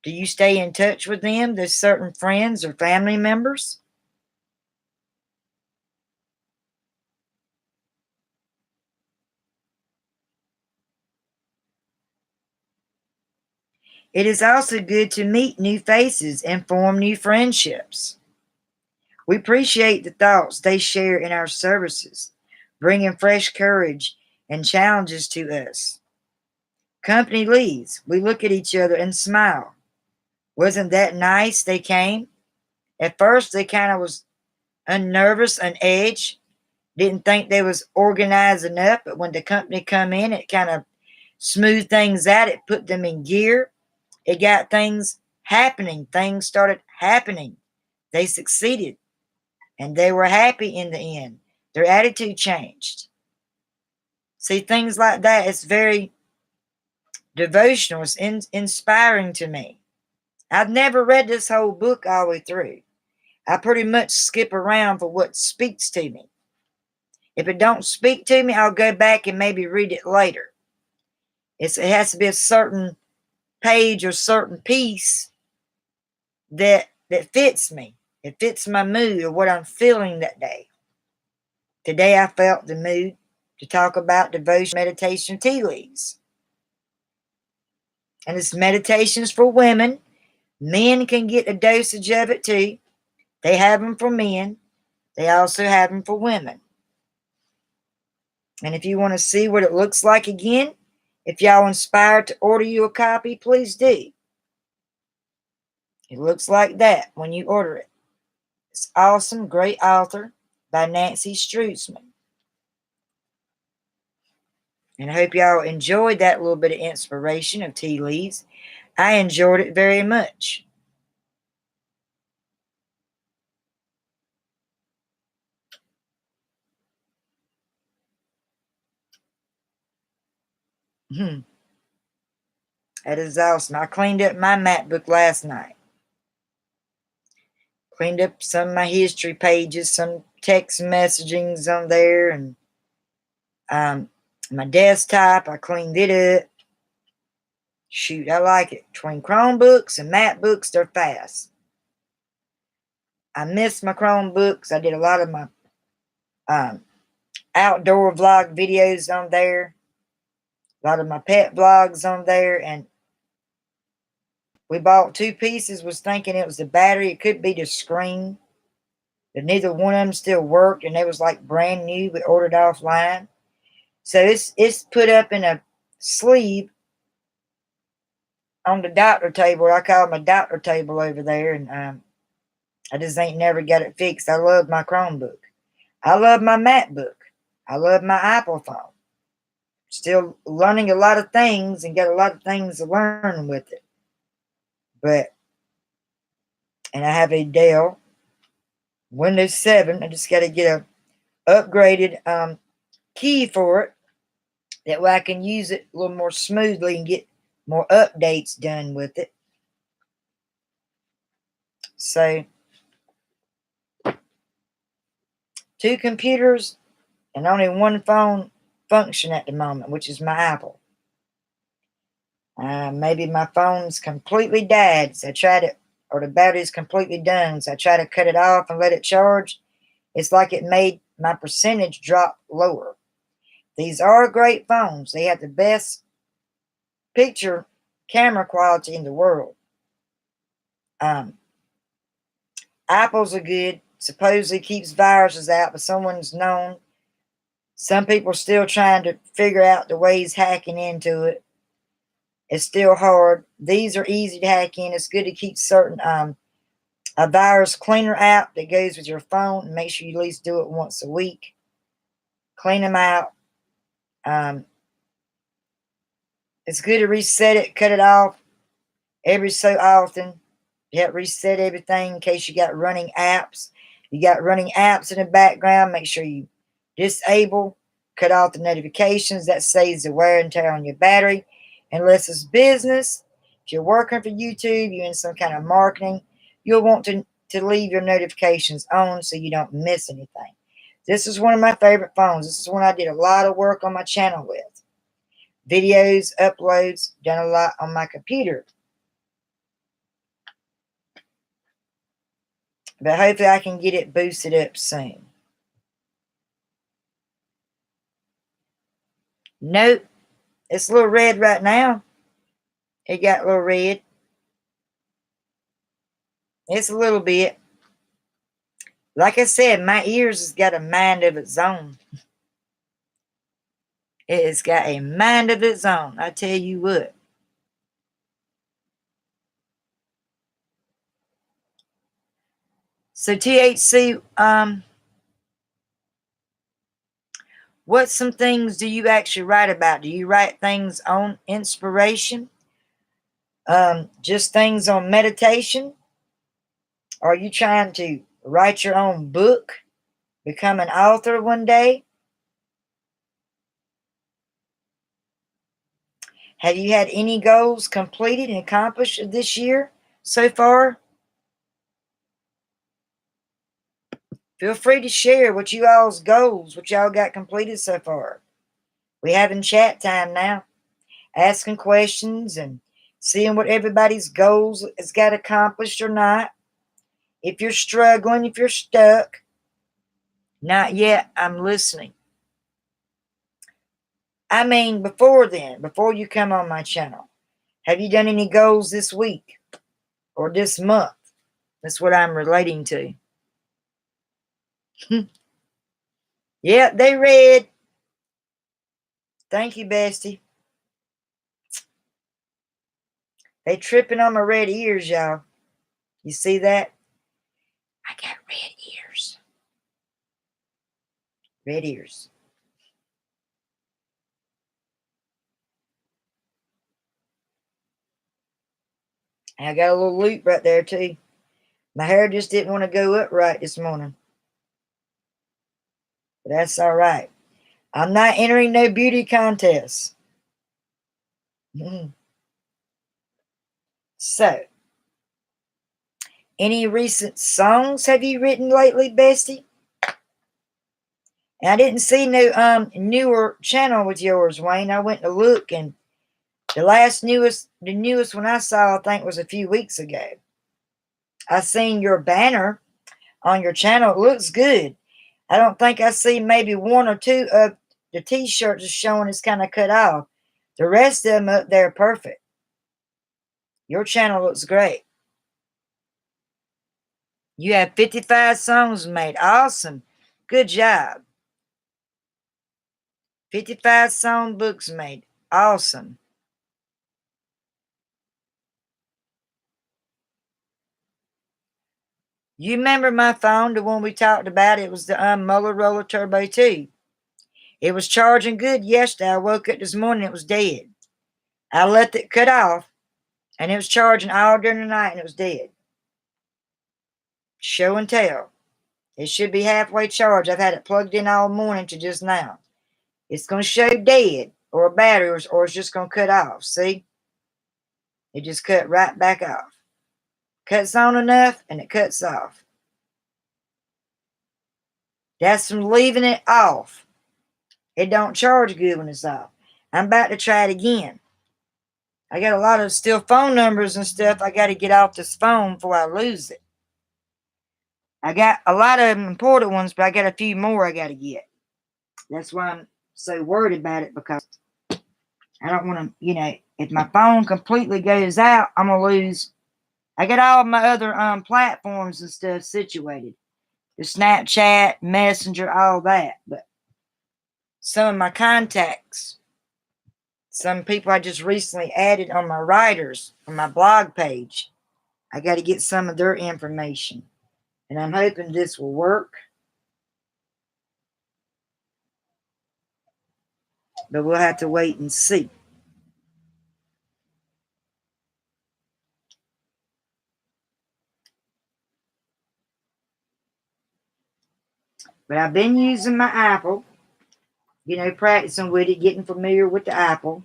Do you stay in touch with them? There's certain friends or family members. It is also good to meet new faces and form new friendships. We appreciate the thoughts they share in our services, bringing fresh courage and challenges to us. Company leaves. We look at each other and smile. Wasn't that nice they came? At first, they kind of was unnervous, on edge, didn't think they was organized enough, but when the company come in, it kind of smoothed things out. It put them in gear. It got things happening. Things started happening. They succeeded, and they were happy in the end. Their attitude changed. See, things like that, it's very devotional. It's inspiring to me. I've never read this whole book all the way through. I pretty much skip around for what speaks to me. If it don't speak to me, I'll go back and maybe read it later. It has to be a certain page or certain piece that fits me. It fits my mood or what I'm feeling that day. Today I felt the mood to talk about devotion, meditation, tea leaves. And it's meditations for women. Men can get a dosage of it too. They have them for men. They also have them for women. And if you want to see what it looks like again, if y'all inspired to order you a copy, please do. It looks like that when you order it. It's awesome, great author by Nancy Strutzman. And I hope y'all enjoyed that little bit of inspiration of tea leaves. I enjoyed it very much. That is awesome. I cleaned up my map book last night. Cleaned up some of my history pages, some text messagings on there, and my desktop, I cleaned it up. Shoot, I like it. Between Chromebooks and MacBooks, they're fast. I miss my Chromebooks. I did a lot of my um, outdoor vlog videos on there. A lot of my pet vlogs on there. And we bought two pieces, was thinking it was the battery. It could be the screen. But neither one of them still worked. And they was like brand new. We ordered offline. So it's put up in a sleeve on the doctor table. I call it my doctor table over there. And I just ain't never got it fixed. I love my Chromebook. I love my MacBook. I love my Apple phone. Still learning a lot of things and got a lot of things to learn with it. And I have a Dell Windows 7. I just got to get a upgraded key for it. That way I can use it a little more smoothly and get more updates done with it. So, two computers and only one phone function at the moment, which is my Apple. Maybe my phone's completely died, so I tried it, or the battery's completely done, so I try to cut it off and let it charge. It's like it made my percentage drop lower. These are great phones. They have the best picture camera quality in the world. Apples are good. Supposedly keeps viruses out, but someone's known. Some people are still trying to figure out the ways hacking into it. It's still hard. These are easy to hack in. It's good to keep certain a virus cleaner app that goes with your phone, and make sure you at least do it once a week. Clean them out. It's good to reset it, cut it off every so often. You have to reset everything in case you got running apps. You got running apps in the background. Make sure you disable, cut off the notifications. That saves the wear and tear on your battery. Unless it's business. If you're working for YouTube, you're in some kind of marketing, you'll want to leave your notifications on so you don't miss anything. This is one of my favorite phones. This is one I did a lot of work on my channel with. Videos, uploads, done a lot on my computer. But hopefully I can get it boosted up soon. Nope. It's a little red right now. It got a little red. It's a little bit. Like I said, my ears has got a mind of its own. It has got a mind of its own. I tell you what. So THC, what some things do you actually write about? Do you write things on inspiration? Just things on meditation? Are you trying to write your own book? Become an author one day? Have you had any goals completed and accomplished this year so far? Feel free to share what you all's goals, what y'all got completed so far. We having chat time now, asking questions and seeing what everybody's goals has got accomplished or not. If you're struggling, if you're stuck, not yet, I'm listening. I mean, before then, before you come on my channel, have you done any goals this week or this month? That's what I'm relating to. Yeah, they read. Thank you, bestie. They tripping on my red ears, y'all. You see that? I got red ears. Red ears. And I got a little loop right there, too. My hair just didn't want to go up right this morning. But that's all right. I'm not entering no beauty contests. So, any recent songs have you written lately, bestie? And I didn't see no newer channel with yours, Wayne. I went to look and The newest one I saw, I think, was a few weeks ago. I seen your banner on your channel. It looks good. I don't think I see maybe one or two of the t-shirts is showing it's kind of cut off. The rest of them up there are perfect. Your channel looks great. You have 55 songs made. Awesome. Good job. 55 song books made. Awesome. You remember my phone, the one we talked about? It was the Motorola Turbo 2. It was charging good yesterday. I woke up this morning, it was dead. I let it cut off, and it was charging all during the night, and it was dead. Show and tell. It should be halfway charged. I've had it plugged in all morning to just now. It's going to show dead, or a battery, or it's just going to cut off. See? It just cut right back off. Cuts on enough, and it cuts off. That's from leaving it off. It don't charge good when it's off. I'm about to try it again. I got a lot of still phone numbers and stuff I got to get off this phone before I lose it. I got a lot of important ones, but I got a few more I got to get. That's why I'm so worried about it, because I don't want to, if my phone completely goes out, I'm going to lose. I got all my other platforms and stuff situated. The Snapchat, Messenger, all that. But some of my contacts, some people I just recently added on my writers, on my blog page, I got to get some of their information. And I'm hoping this will work. But we'll have to wait and see. But I've been using my Apple, practicing with it, getting familiar with the Apple.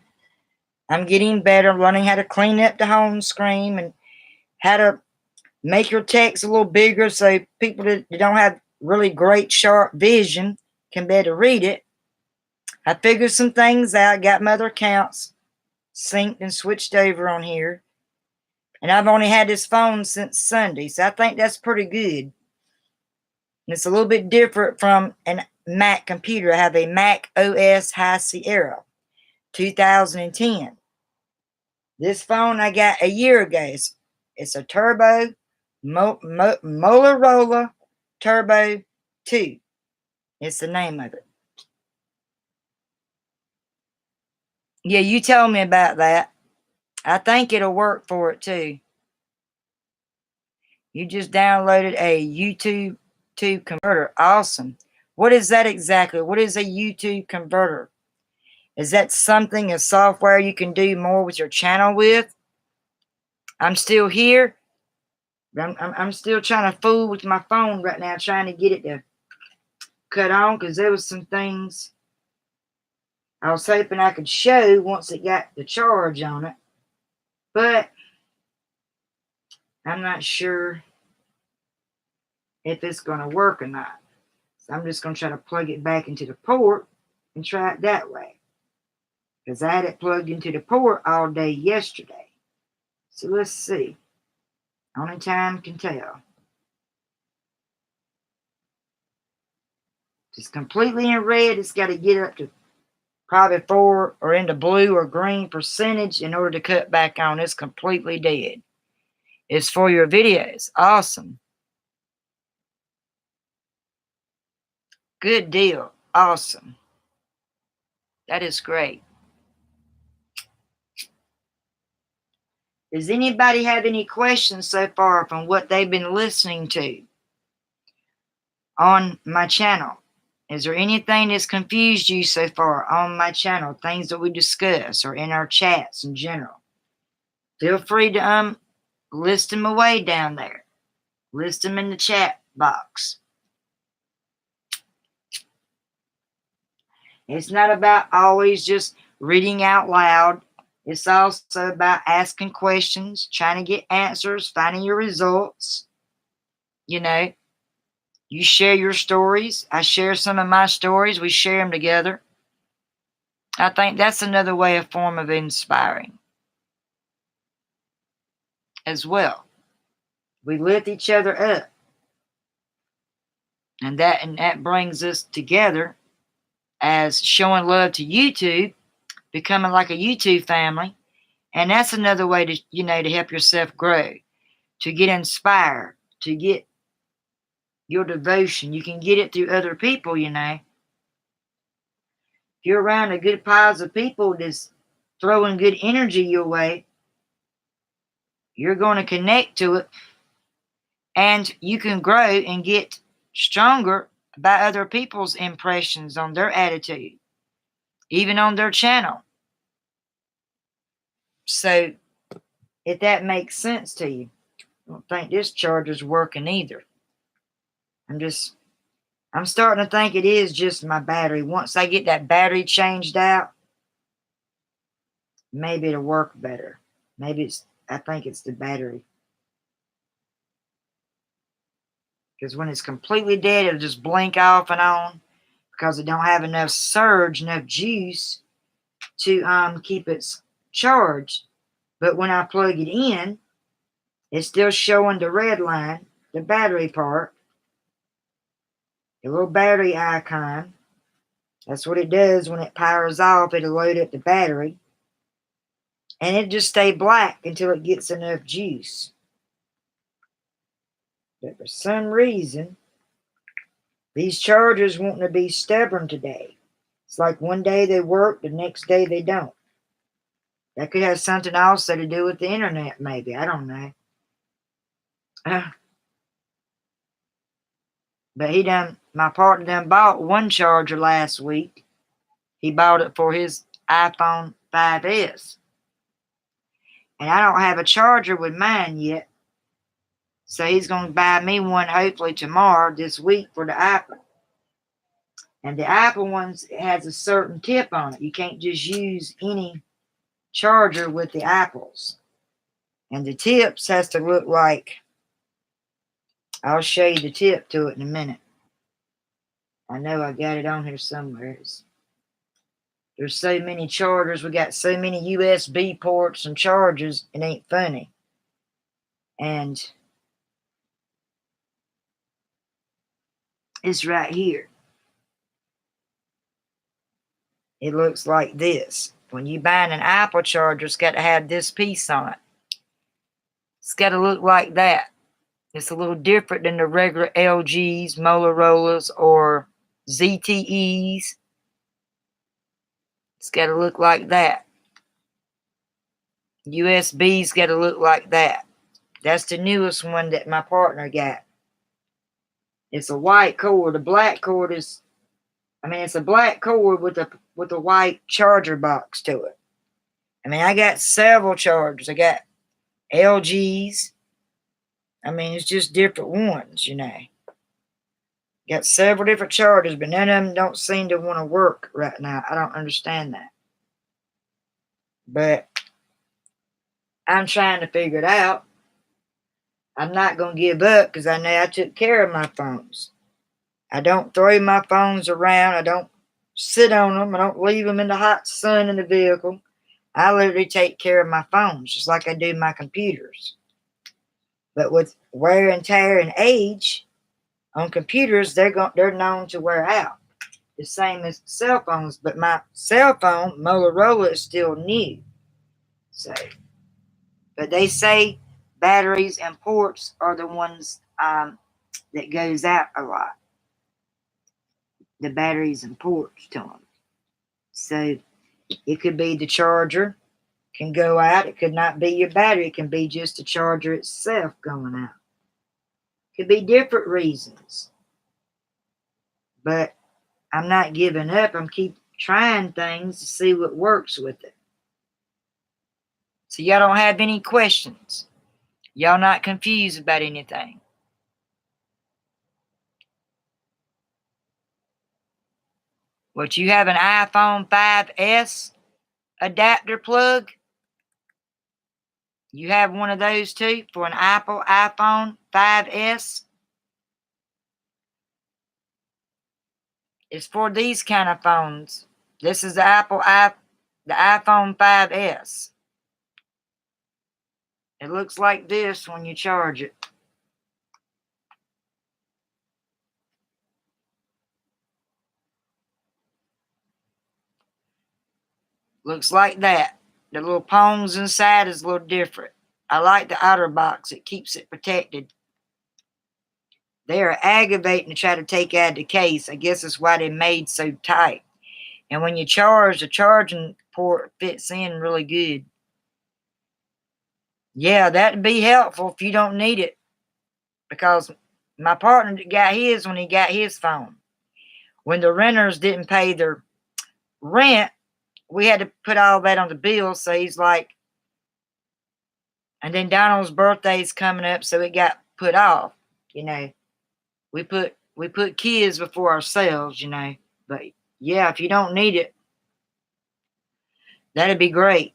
I'm getting better, learning how to clean up the home screen and how to make your text a little bigger so people that don't have really great sharp vision can better read it. I figured some things out, got my other accounts synced and switched over on here. And I've only had this phone since Sunday, so I think that's pretty good. And it's a little bit different from a Mac computer. I have a Mac OS High Sierra 2010. This phone I got a year ago. It's a Turbo Motorola Turbo 2. It's the name of it. Yeah, you told me about that. I think it'll work for it too. You just downloaded a YouTube converter. Awesome. What is that exactly? What is a YouTube converter? Is that something, a software you can do more with your channel with? I'm still here. I'm still trying to fool with my phone right now, trying to get it to cut on, because there was some things I was hoping I could show once it got the charge on it. But I'm not sure if it's going to work or not. So I'm just going to try to plug it back into the port and try it that way, because I had it plugged into the port all day yesterday. So let's see. Only time can tell. It's completely in red. It's got to get up to probably 4 or into blue or green percentage in order to cut back on. It's completely dead. It's for your videos. Awesome. Good deal. Awesome. That is great. Does anybody have any questions so far from what they've been listening to on my channel? Is there anything that's confused you so far on my channel? Things that we discuss or in our chats in general? Feel free to list them away down there. List them in the chat box. It's not about always just reading out loud. It's also about asking questions, trying to get answers, finding your results. You share your stories. I share some of my stories. We share them together. I think that's another way, a form of inspiring as well. We lift each other up. And that brings us together as showing love to YouTube, becoming like a YouTube family. And that's another way to, to help yourself grow, to get inspired, to get your devotion. You can get it through other people, If you're around a good piles of people that's throwing good energy your way, you're going to connect to it, and you can grow and get stronger by other people's impressions on their attitude, even on their channel. So, if that makes sense to you, I don't think this charger's working either. I'm starting to think it is just my battery. Once I get that battery changed out, maybe it'll work better. I think it's the battery. Because when it's completely dead, it'll just blink off and on because it don't have enough surge, enough juice to keep it charged. But when I plug it in, it's still showing the red line, the battery part, the little battery icon. That's what it does when it powers off. It'll load up the battery, and it just stay black until it gets enough juice. But for some reason, these chargers wanting to be stubborn today. It's like one day they work, the next day they don't. That could have something also to do with the internet, maybe. I don't know. But my partner done bought one charger last week. He bought it for his iPhone 5S. And I don't have a charger with mine yet. So he's going to buy me one hopefully tomorrow, this week, for the Apple. And the Apple ones has a certain tip on it. You can't just use any charger with the Apples. And the tips has to look like, I'll show you the tip to it in a minute. I know I got it on here somewhere. There's so many chargers. We got so many USB ports and chargers. It ain't funny. And it's right here. It looks like this. When you buy an Apple charger, it's got to have this piece on it. It's got to look like that. It's a little different than the regular LGs, Motorola's, or ZTEs. It's got to look like that. USB's got to look like that. That's the newest one that my partner got. It's a white cord. The black cord it's a black cord with a white charger box to it. I got several chargers. I got LGs. It's just different ones, Got several different chargers, but none of them don't seem to want to work right now. I don't understand that. But I'm trying to figure it out. I'm not going to give up because I know I took care of my phones. I don't throw my phones around. I don't sit on them. I don't leave them in the hot sun in the vehicle. I literally take care of my phones just like I do my computers. But with wear and tear and age on computers, they're known to wear out. The same as cell phones. But my cell phone, Motorola, is still new. But they say batteries and ports are the ones that goes out a lot. The batteries and ports to them. So it could be the charger can go out. It could not be your battery. It can be just the charger itself going out. Could be different reasons. But I'm not giving up. I'm keep trying things to see what works with it. So y'all don't have any questions. Y'all not confused about anything. What, you have an iPhone 5S adapter plug? You have one of those too for an Apple iPhone 5S? It's for these kind of phones. This is the the iPhone 5S. It looks like this when you charge it. Looks like that. The little prongs inside is a little different. I like the outer box. It keeps it protected. They are aggravating to try to take out the case. I guess that's why they're made so tight. And when you charge, the charging port fits in really good. Yeah, that'd be helpful if you don't need it. Because my partner got his when he got his phone. When the renters didn't pay their rent, we had to put all that on the bill. So he's like, and then Donald's birthday's coming up, so it got put off. You know, we put kids before ourselves. You know, but yeah, if you don't need it, that'd be great.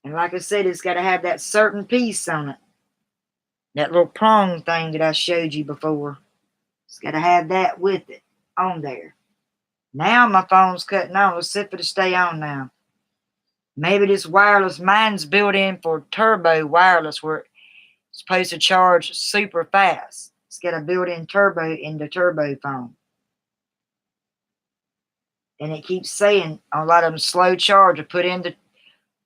And like I said, it's got to have that certain piece on it, that little prong thing that I showed you before. It's got to have that with it on there. Now my phone's cutting on. Let's see if it'll stay on now. Maybe this wireless, mine's built in for turbo wireless where it's supposed to charge super fast. It's got a built-in turbo in the turbo phone. And it keeps saying a lot of them slow charger,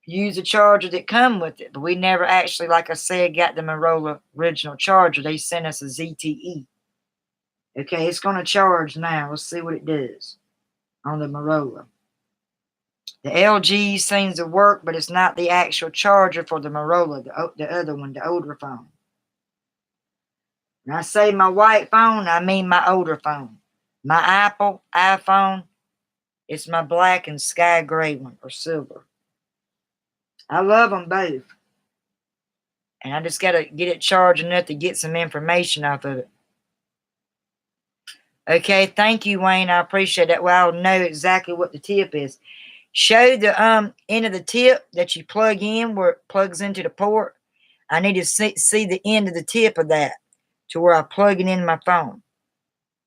use the charger that come with it. But we never actually, like I said, got the Motorola original charger. They sent us a ZTE. Okay, it's going to charge now. Let's see what it does on the Motorola. The LG seems to work, but it's not the actual charger for the Motorola, the other one, the older phone. When I say my white phone, I mean my older phone. My Apple iPhone, it's my black and sky gray one, or silver. I love them both. And I just got to get it charged enough to get some information off of it. Okay, thank you, Wayne. I appreciate that. Well, I'll know exactly what the tip is. Show the end of the tip that you plug in where it plugs into the port. I need to see the end of the tip of that to where I plug it in my phone.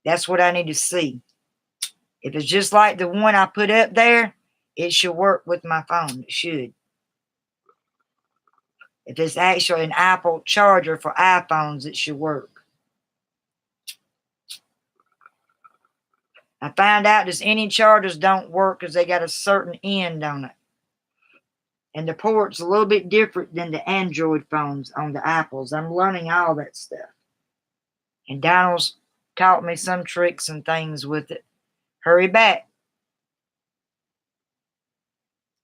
That's what I need to see. If it's just like the one I put up there, it should work with my phone. It should. If it's actually an Apple charger for iPhones, it should work. I found out that any chargers don't work because they got a certain end on it. And the port's a little bit different than the Android phones on the Apples. I'm learning all that stuff. And Donald's taught me some tricks and things with it. Hurry back.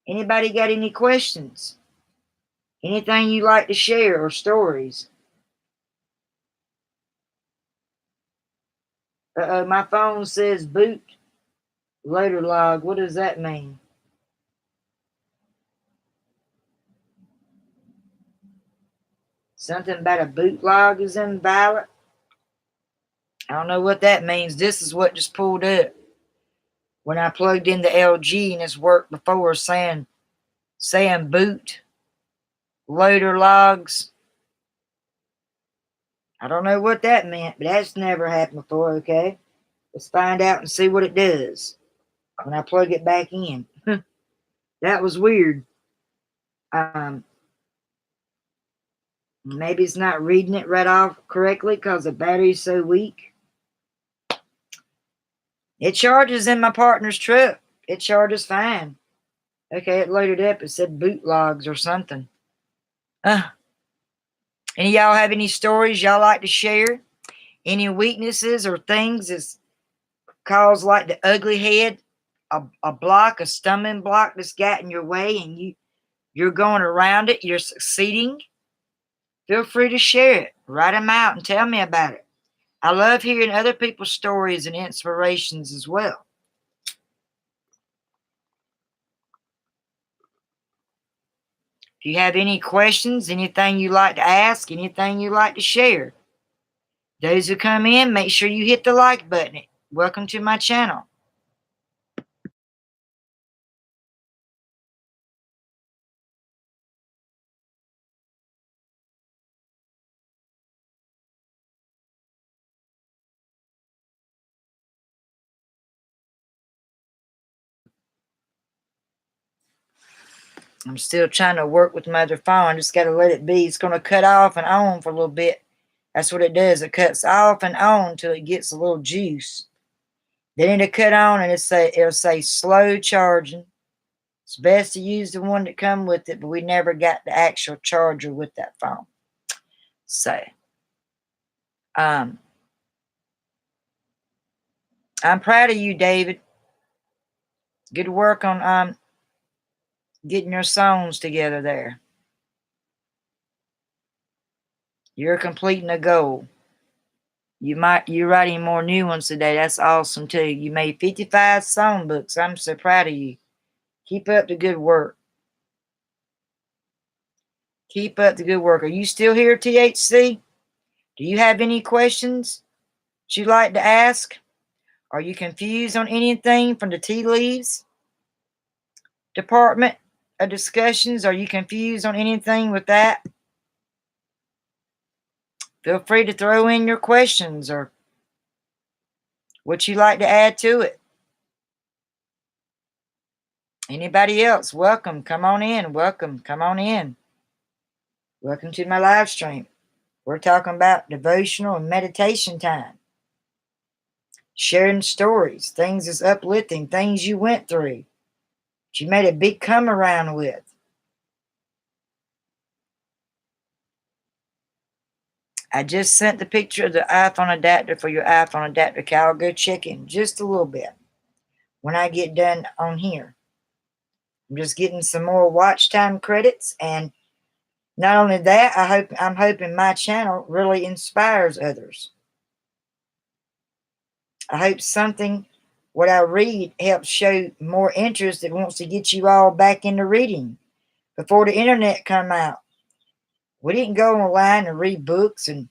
Anybody got any questions? Anything you like to share or stories? My phone says boot loader log. What does that mean? Something about a boot log is invalid? I don't know what that means. This is what just pulled up when I plugged in the LG, and it's worked before saying boot loader logs. I don't know what that meant, but that's never happened before. Okay, let's find out and see what it does when I plug it back in. That was weird. Maybe it's not reading it right off correctly because the battery's so weak. It charges in my partner's truck. It charges fine. Okay, it loaded up. It said boot logs or something. Any of y'all have any stories y'all like to share? Any weaknesses or things that's caused like the ugly head, a stumbling block that's got in your way, and you're going around it, you're succeeding? Feel free to share it. Write them out and tell me about it. I love hearing other people's stories and inspirations as well. If you have any questions, anything you like to ask, anything you like to share, those who come in, make sure you hit the like button. Welcome to my channel. I'm still trying to work with my other phone. I just got to let it be. It's going to cut off and on for a little bit. That's what it does. It cuts off and on until it gets a little juice. Then it'll cut on and it'll say slow charging. It's best to use the one that come with it, but we never got the actual charger with that phone. So, I'm proud of you, David. Good work on getting your songs together there. You're completing a goal. You're writing more new ones today. That's awesome too. You made 55 songbooks. I'm so proud of you. Keep up the good work. Keep up the good work. Are you still here, THC? Do you have any questions that you'd like to ask? Are you confused on anything from the tea leaves department of discussions? Are you confused on anything with that? Feel free to throw in your questions or what you'd like to add to it. Anybody else? Welcome. Come on in. Welcome. Come on in. Welcome to my live stream. We're talking about devotional and meditation time. Sharing stories, things that's uplifting, things you went through, that you made a big come around with. I just sent the picture of the iPhone adapter for your iPhone adapter, Cal. Go check it in just a little bit when I get done on here. I'm just getting some more watch time credits, and not only that, I'm hoping my channel really inspires others. I hope something what I read helps show more interest that wants to get you all back into reading. Before the internet come out, we didn't go online and read books and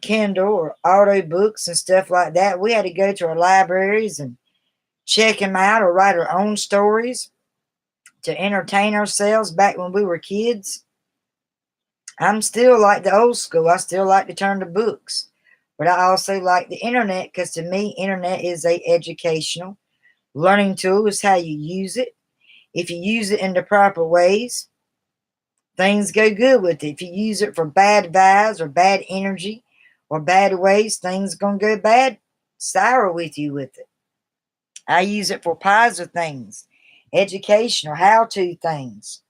Kindle or audio books and stuff like that. We had to go to our libraries and check them out or write our own stories to entertain ourselves back when we were kids. I'm still like the old school. I still like to turn to books. But I also like the internet because to me, internet is a educational learning tool. Is how you use it. If you use it in the proper ways, things go good with it. If you use it for bad vibes or bad energy or bad ways, things going to go bad, sour with you with it. I use it for positive things, educational, how-to things.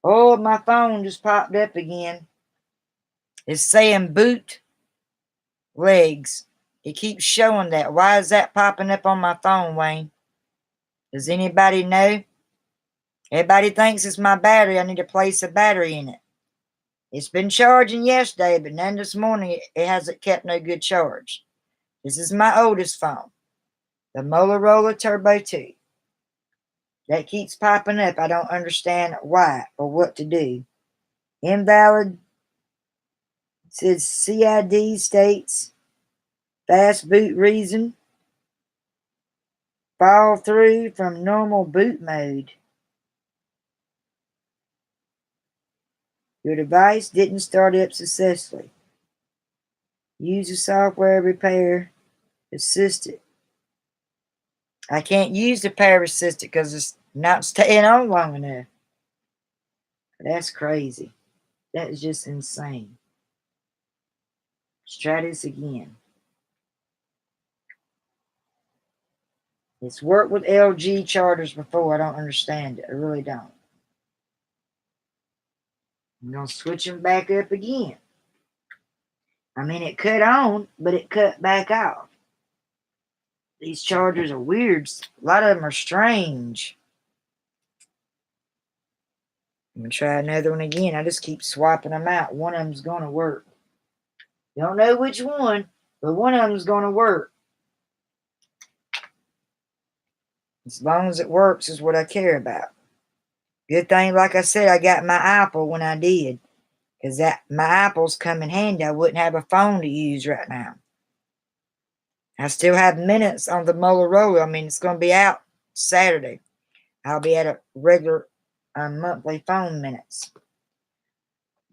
Oh, my phone just popped up again. It's saying boot legs. It keeps showing that. Why is that popping up on my phone, Wayne? Does anybody know? Everybody thinks it's my battery. I need to place a battery in it. It's been charging yesterday, but none this morning. It hasn't kept no good charge. This is my oldest phone, the Motorola Turbo 2. That keeps popping up. I don't understand why or what to do. Invalid. It says CID states fast boot reason. Fall through from normal boot mode. Your device didn't start up successfully. Use the software repair assistant. I can't use the power assistant because it's not staying on long enough. That's crazy. That is just insane. Let's try this again. It's worked with LG chargers before. I don't understand it. I really don't. I'm going to switch them back up again. I mean, it cut on, but it cut back off. These chargers are weird. A lot of them are strange. I'm going to try another one again. I just keep swapping them out. One of them's going to work. Don't know which one, but one of them's going to work. As long as it works is what I care about. Good thing, like I said, I got my Apple when I did. Because my Apple's come in handy. I wouldn't have a phone to use right now. I still have minutes on the Motorola. I mean, it's going to be out Saturday. I'll be at a regular monthly phone minutes.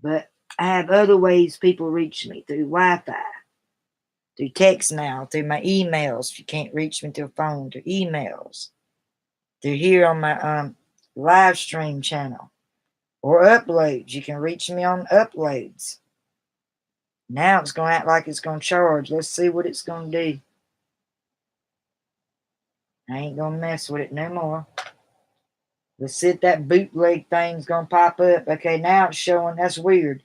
But I have other ways people reach me through Wi-Fi, through text now, through my emails. If you can't reach me through a phone, through emails. Through here on my live stream channel or uploads. You can reach me on uploads. Now it's going to act like it's going to charge. Let's see what it's going to do. I ain't going to mess with it no more. Let's see if that bootleg thing's going to pop up. Okay, now it's showing. That's weird.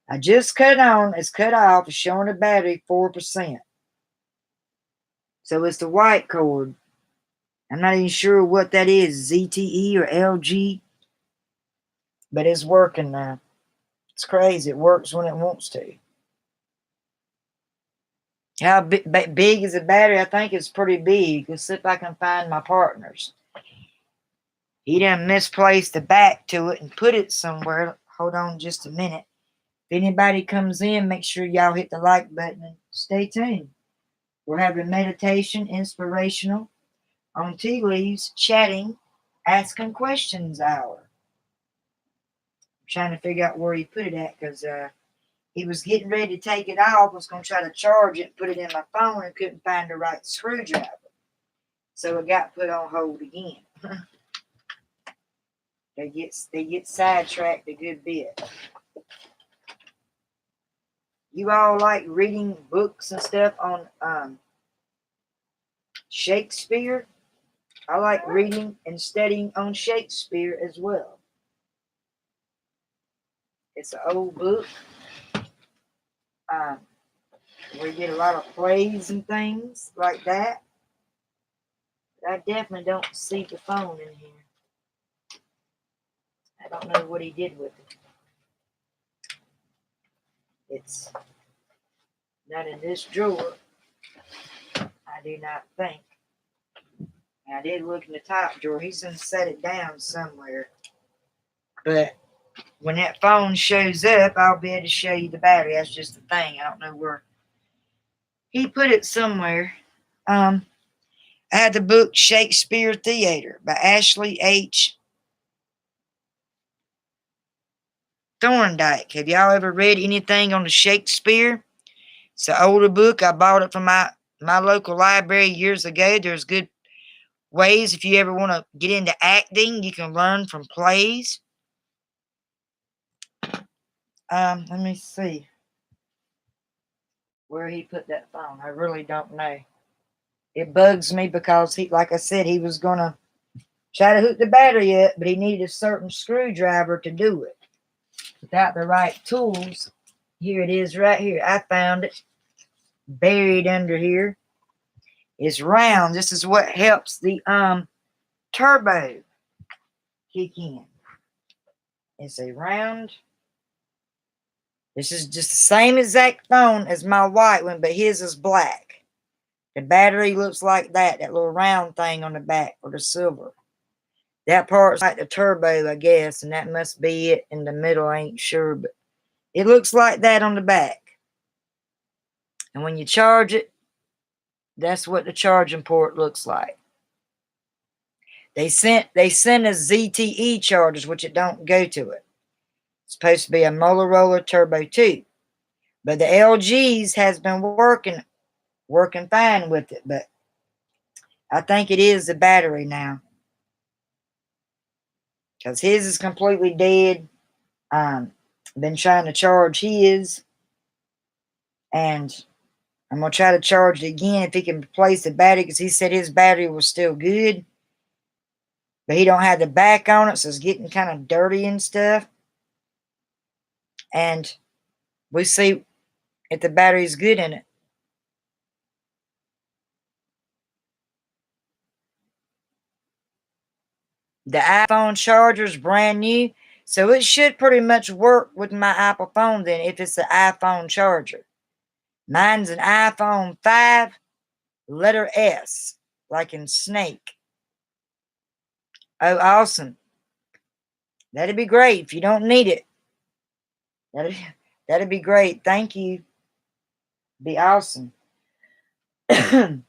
I just cut on. It's cut off. It's showing the battery 4%. So it's the white cord. I'm not even sure what that is. ZTE or LG. But it's working now. It's crazy. It works when it wants to. How big is the battery? I think it's pretty big. Let's see if I can find my partners. He done misplaced the back to it and put it somewhere. Hold on just a minute. If anybody comes in, make sure y'all hit the like button and stay tuned. We're having meditation, inspirational, on tea leaves, chatting, asking questions hour. I'm trying to figure out where he put it at because he was getting ready to take it off. Was going to try to charge it, put it in my phone, and couldn't find the right screwdriver. So it got put on hold again. They get sidetracked a good bit. You all like reading books and stuff on Shakespeare? I like reading and studying on Shakespeare as well. It's an old book. We get a lot of plays and things like that. But I definitely don't see the phone in here. I don't know what he did with it. It's not in this drawer. I do not think. I did look in the top drawer. He's going to set it down somewhere. But when that phone shows up, I'll be able to show you the battery. That's just the thing. I don't know where. He put it somewhere. I had the book Shakespeare Theater by Ashley H. Thorndike. Have y'all ever read anything on the Shakespeare? It's an older book. I bought it from my local library years ago. There's good ways if you ever want to get into acting. You can learn from plays. Let me see where he put that phone. I really don't know. It bugs me because he, like I said, he was going to try to hook the battery up, but he needed a certain screwdriver to do it. Without the right tools, here it is right here. I found it buried under here. It's round. This is what helps the turbo kick in. It's a round. This is just the same exact phone as my white one, but his is black. The battery looks like that little round thing on the back for the silver. That part's like the turbo, I guess, and that must be it. In the middle, I ain't sure, but it looks like that on the back. And when you charge it, that's what the charging port looks like. They sent us ZTE chargers, which it don't go to it. It's supposed to be a Motorola Turbo 2. But the LG's has been working fine with it, but I think it is the battery now. Because his is completely dead. Been trying to charge his. And I'm going to try to charge it again if he can replace the battery, because he said his battery was still good. But he don't have the back on it, so it's getting kind of dirty and stuff. And we see if the battery's good in it. The iPhone charger is brand new, so it should pretty much work with my Apple phone then if it's the iPhone charger. Mine's an iPhone 5, letter S, like in snake. Oh, awesome. That'd be great if you don't need it. That'd be great. Thank you. Be awesome. But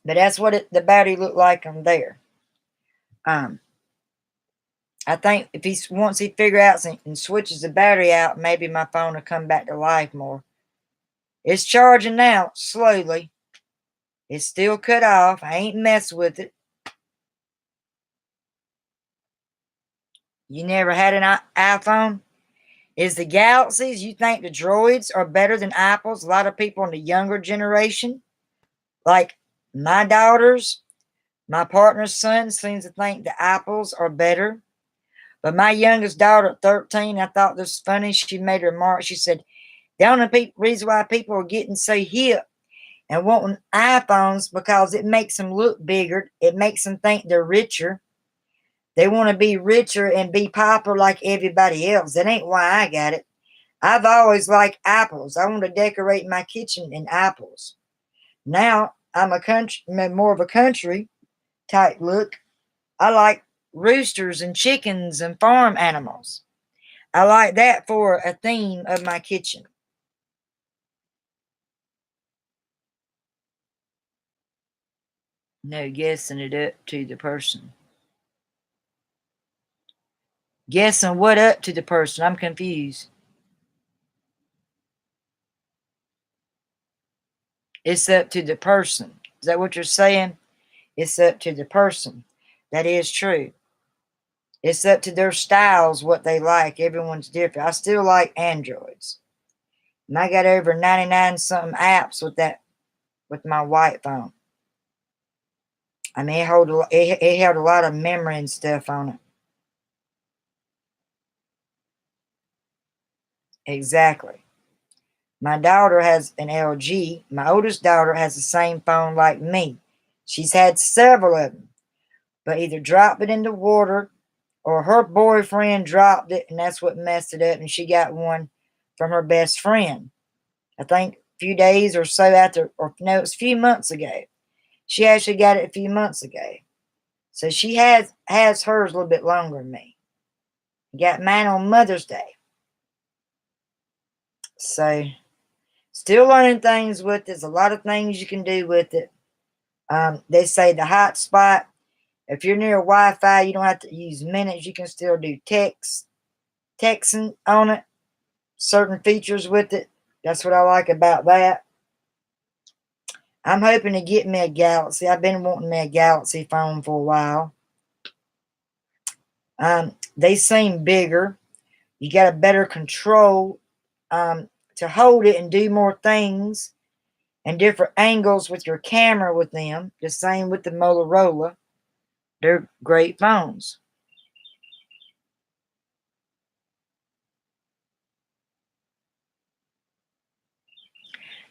that's what the battery looked like on there. I think if once he figures out and switches the battery out, maybe my phone will come back to life more. It's charging now, slowly. It's still cut off. I ain't messed with it. You never had an iPhone? Is the galaxies, you think the droids are better than apples? A lot of people in the younger generation, like my daughters, my partner's son, seems to think the apples are better. But my youngest daughter at 13, I thought this was funny. She made a remark. She said, the only reason why people are getting so hip and wanting iPhones because it makes them look bigger. It makes them think they're richer. They want to be richer and be popular like everybody else. That ain't why I got it. I've always liked apples. I want to decorate my kitchen in apples. Now I'm more of a country type look. I like roosters and chickens and farm animals. I like that for a theme of my kitchen. No, guessing it up to the person. Guessing what up to the person? I'm confused. It's up to the person. Is that what you're saying? It's up to the person. That is true. It's up to their styles, what they like. Everyone's different. I still like Androids. And I got over 99 something apps with my white phone. I mean, it held a lot of memory and stuff on it. Exactly. My daughter has an LG. My oldest daughter has the same phone like me. She's had several of them, but either dropped it in the water or her boyfriend dropped it, and that's what messed it up. And she got one from her best friend. I think a few days or so after, or no, it was a few months ago. She actually got it a few months ago. So she has hers a little bit longer than me. Got mine on Mother's Day. So still learning things with it. There's a lot of things you can do with it. They say the hotspot, if you're near Wi-Fi, you don't have to use minutes. You can still do texting on it. Certain features with it. That's what I like about that. I'm hoping to get me a Galaxy. I've been wanting me a Galaxy phone for a while. They seem bigger. You got a better control to hold it and do more things and different angles with your camera with them. The same with the Motorola. They're great phones.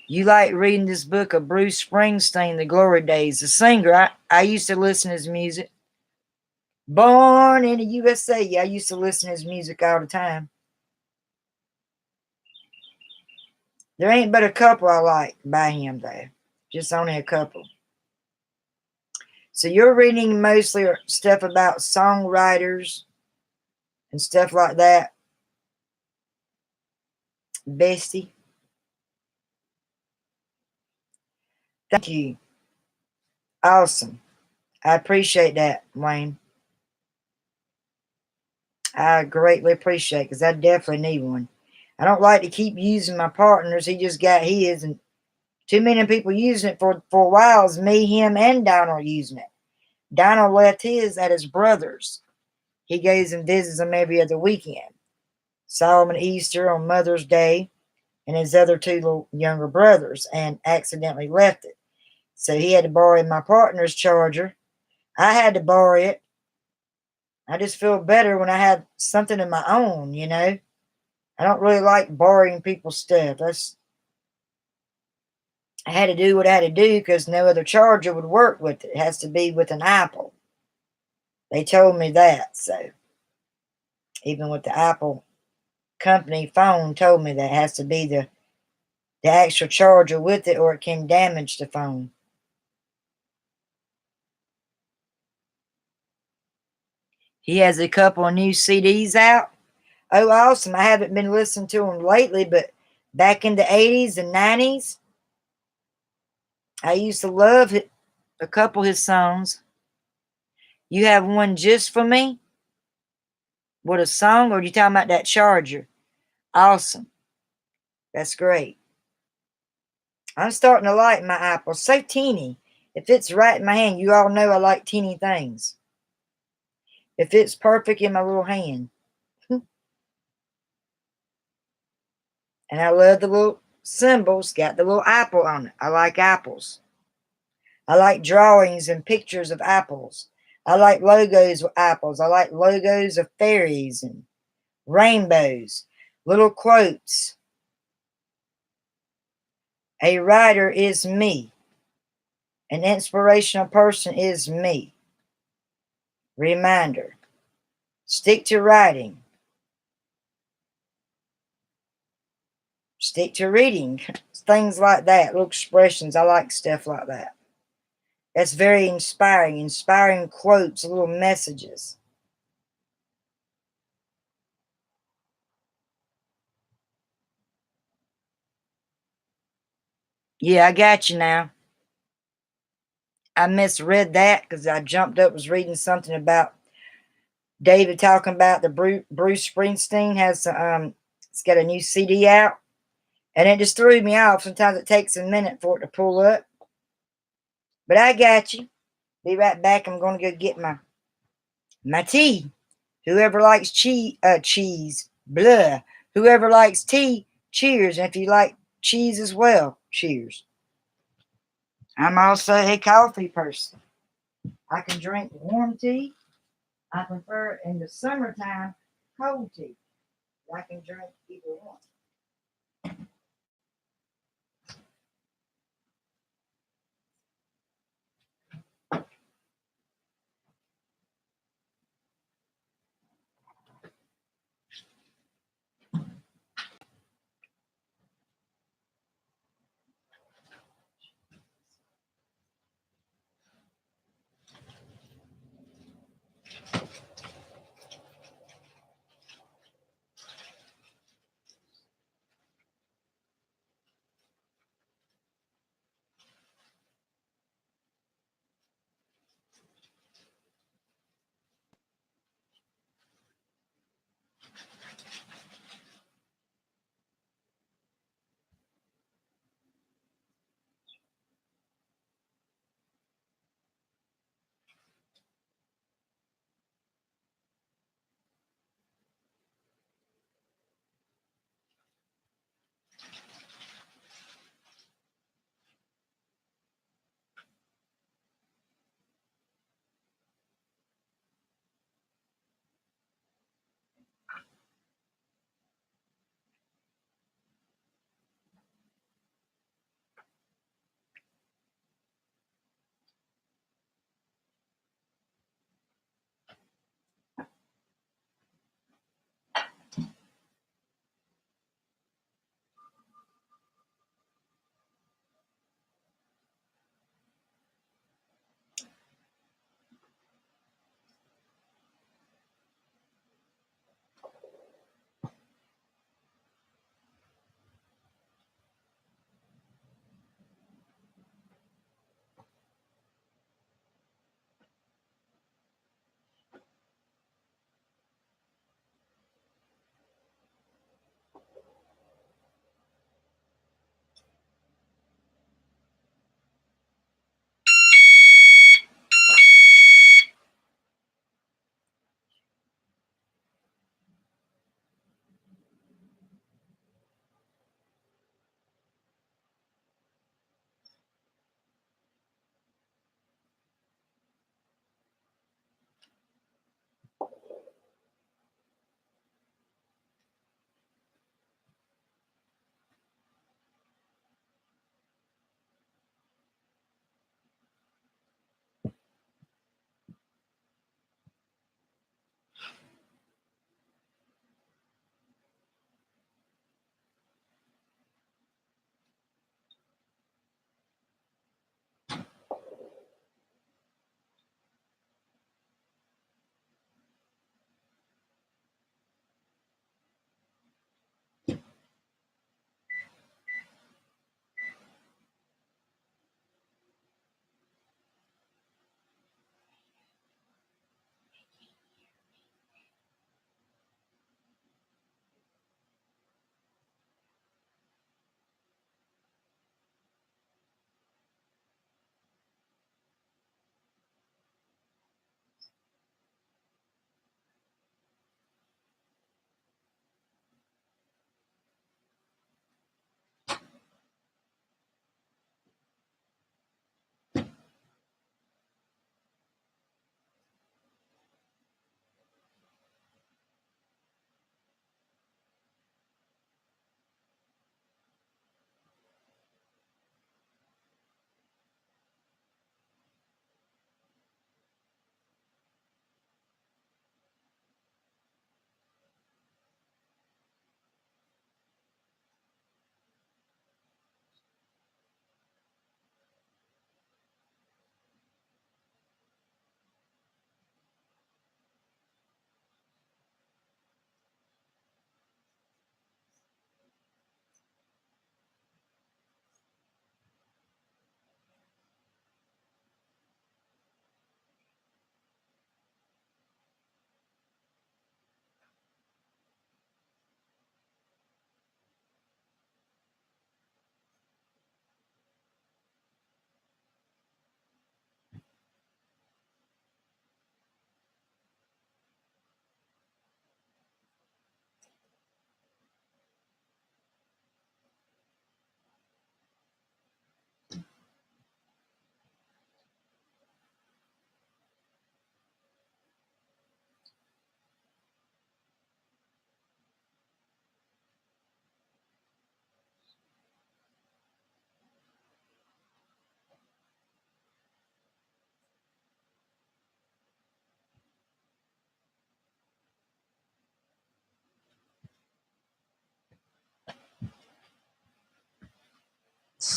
You like reading this book of Bruce Springsteen, The Glory Days, the singer. I used to listen to his music. Born in the USA. Yeah, I used to listen to his music all the time. There ain't but a couple I like by him, though. Just only a couple. So you're reading mostly stuff about songwriters and stuff like that, Bestie. Thank you. Awesome. I appreciate that, Wayne. I greatly appreciate it because I definitely need one. I don't like to keep using my partners. He just got his, and too many people using it for a while. It's me, him, and Donald using it. Donald left his at his brother's. He goes and visits them every other weekend. Saw him on Easter, on Mother's Day, and his other two little younger brothers, and accidentally left it. So he had to borrow my partner's charger. I had to borrow it. I just feel better when I have something of my own, you know. I don't really like borrowing people's stuff. I had to do what I had to do because no other charger would work with it. It has to be with an Apple. They told me that. So even with the Apple company phone told me that it has to be the actual charger with it or it can damage the phone. He has a couple of new CDs out. Oh, awesome. I haven't been listening to them lately, but back in the 80s and 90s, I used to love a couple of his songs. You have one just for me? What, a song? Or are you talking about that charger? Awesome. That's great. I'm starting to like my Apple. So teeny. It fits right in my hand. You all know I like teeny things. It fits perfect in my little hand. And I love the little symbols. Got the little apple on it. I like apples. I like drawings and pictures of apples. I like logos with apples. I like logos of fairies and rainbows. Little quotes. A writer is me. An inspirational person is me. Reminder. Stick to writing. Stick to reading. Things like that. Little expressions. I like stuff like that. That's very inspiring. Inspiring quotes, little messages. Yeah, I got you now. I misread that because I jumped up, was reading something about David talking about the Bruce Springsteen has it's got a new CD out, and it just threw me off. Sometimes it takes a minute for it to pull up, but I got you. Be right back. I'm going to go get my tea. Whoever likes cheese, blah. Whoever likes tea, cheers. And if you like cheese as well, cheers. I'm also a coffee person. I can drink warm tea. I prefer in the summertime cold tea. I can drink either one.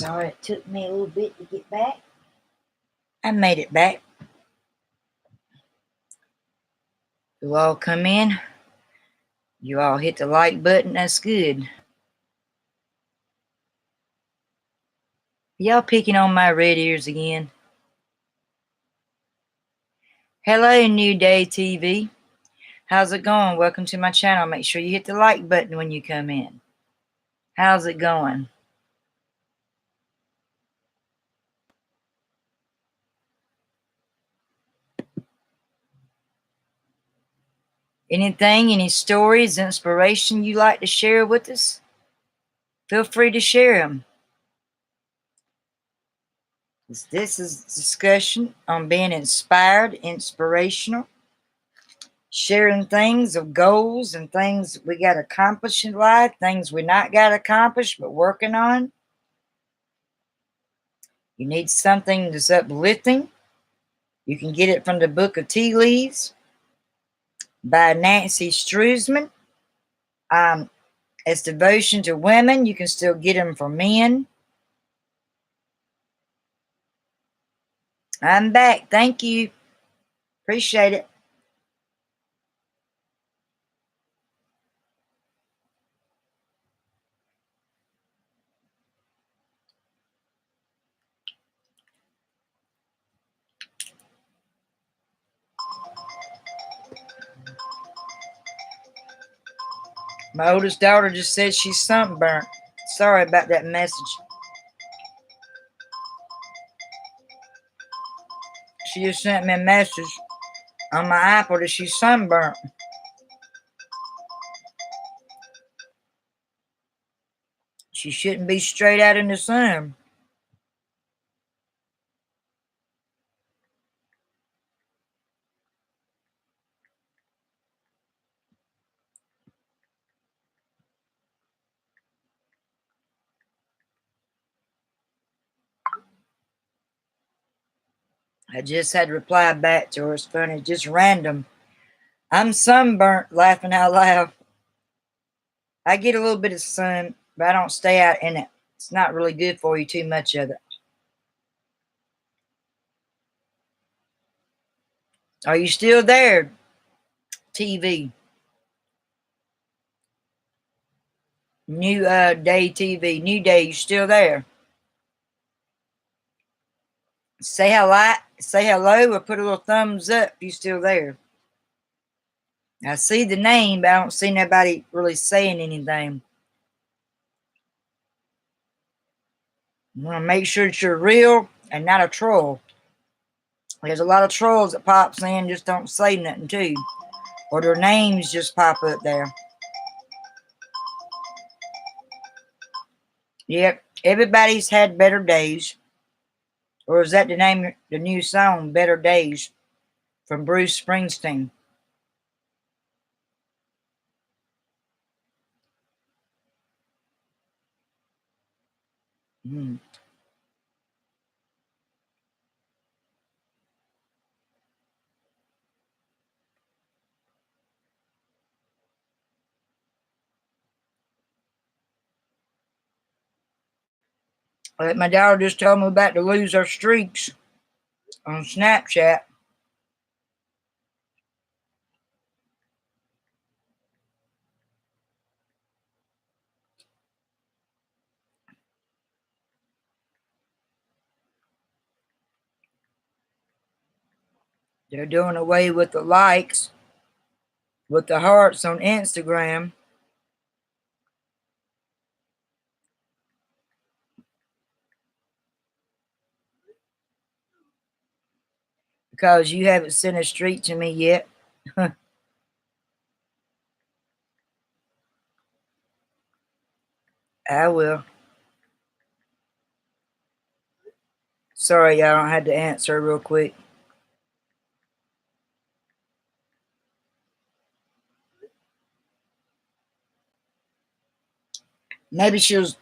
Sorry, it took me a little bit to get back. I made it back. You all come in. You all hit the like button. That's good. Y'all picking on my red ears again. Hello, New Day TV. How's it going? Welcome to my channel. Make sure you hit the like button when you come in. How's it going? Anything, any stories, inspiration you like to share with us? Feel free to share them. This is discussion on being inspired, inspirational, sharing things of goals and things we got to accomplish in life, things we not got to accomplish but working on. You need something that's uplifting. You can get it from the Book of Tea Leaves by Nancy Struessman. It's devotion to women. You can still get them for men. I'm back. Thank you. Appreciate it. My oldest daughter just said she's sunburnt. Sorry about that message. She just sent me a message on my Apple that she's sunburnt. She shouldn't be straight out in the sun. I just had to reply back to her. It's funny, just random. I'm sunburnt, laughing out loud. I get a little bit of sun, but I don't stay out in it. It's not really good for you, too much of it. Are you still there, TV? New Day TV. New Day, you still there? Say hello, or put a little thumbs up if you still there. I see the name, but I don't see nobody really saying anything. You want to make sure that you're real and not a troll. There's a lot of trolls that pops in, just don't say nothing to you. Or their names just pop up there. Yep, everybody's had better days. Or is that the name of the new song, Better Days, from Bruce Springsteen? Hmm. My daughter just told me about to lose our streaks on Snapchat. They're doing away with the likes, with the hearts on Instagram. Because you haven't sent a streak to me yet. I will. Sorry, y'all, I had to answer real quick. Maybe she was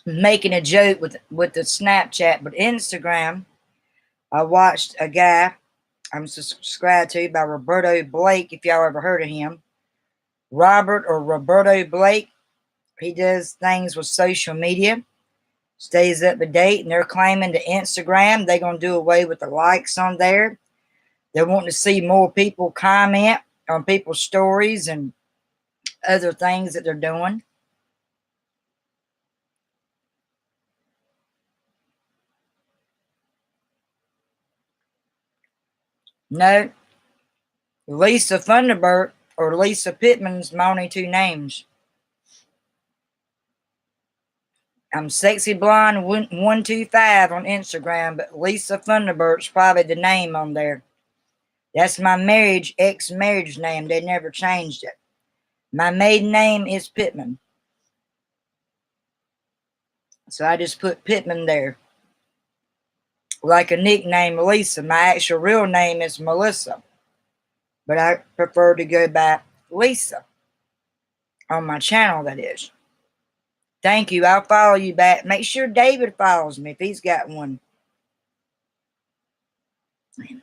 making a joke with the Snapchat, but Instagram, I watched a guy I'm subscribed to by Roberto Blake, if y'all ever heard of him. Robert or Roberto Blake. He does things with social media. stays up to date, and they're claiming to Instagram they're going to do away with the likes on there. They're wanting to see more people comment on people's stories and other things that they're doing. No, Lisa Thunderbird or Lisa Pittman's my only two names. I'm Sexy Blonde 125 on Instagram, but Lisa Thunderbird's probably the name on there. That's my ex-marriage name. They never changed it. My maiden name is Pittman. So I just put Pittman there. Like a nickname, Lisa. My actual real name is Melissa. But I prefer to go by Lisa. On my channel, that is. Thank you. I'll follow you back. Make sure David follows me if he's got one.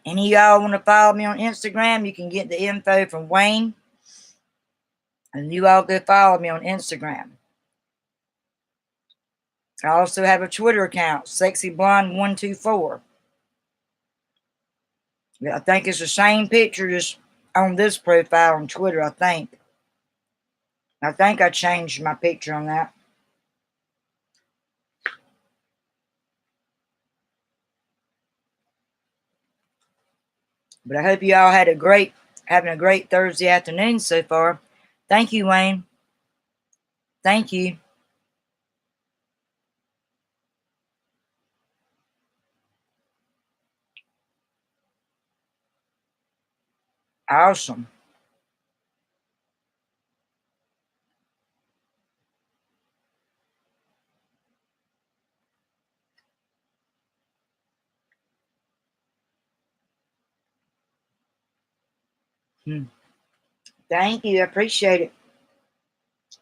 Any of y'all want to follow me on Instagram, you can get the info from Wayne. And you all go follow me on Instagram. I also have a Twitter account, SexyBlonde124. I think it's the same picture just on this profile on Twitter, I think. I think I changed my picture on that. But I hope you all had having a great Thursday afternoon so far. Thank you, Wayne. Thank you. Awesome. Thank you. I appreciate it.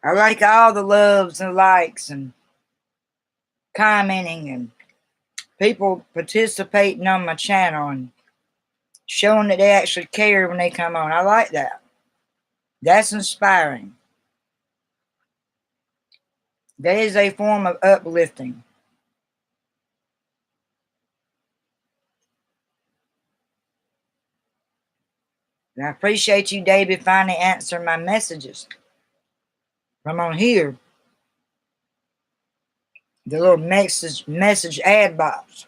I like all the loves and likes and commenting and people participating on my channel and showing that they actually care when they come on. I like that. That's inspiring. That is a form of uplifting. And I appreciate you, David, finally answering my messages from on here. The little message ad box.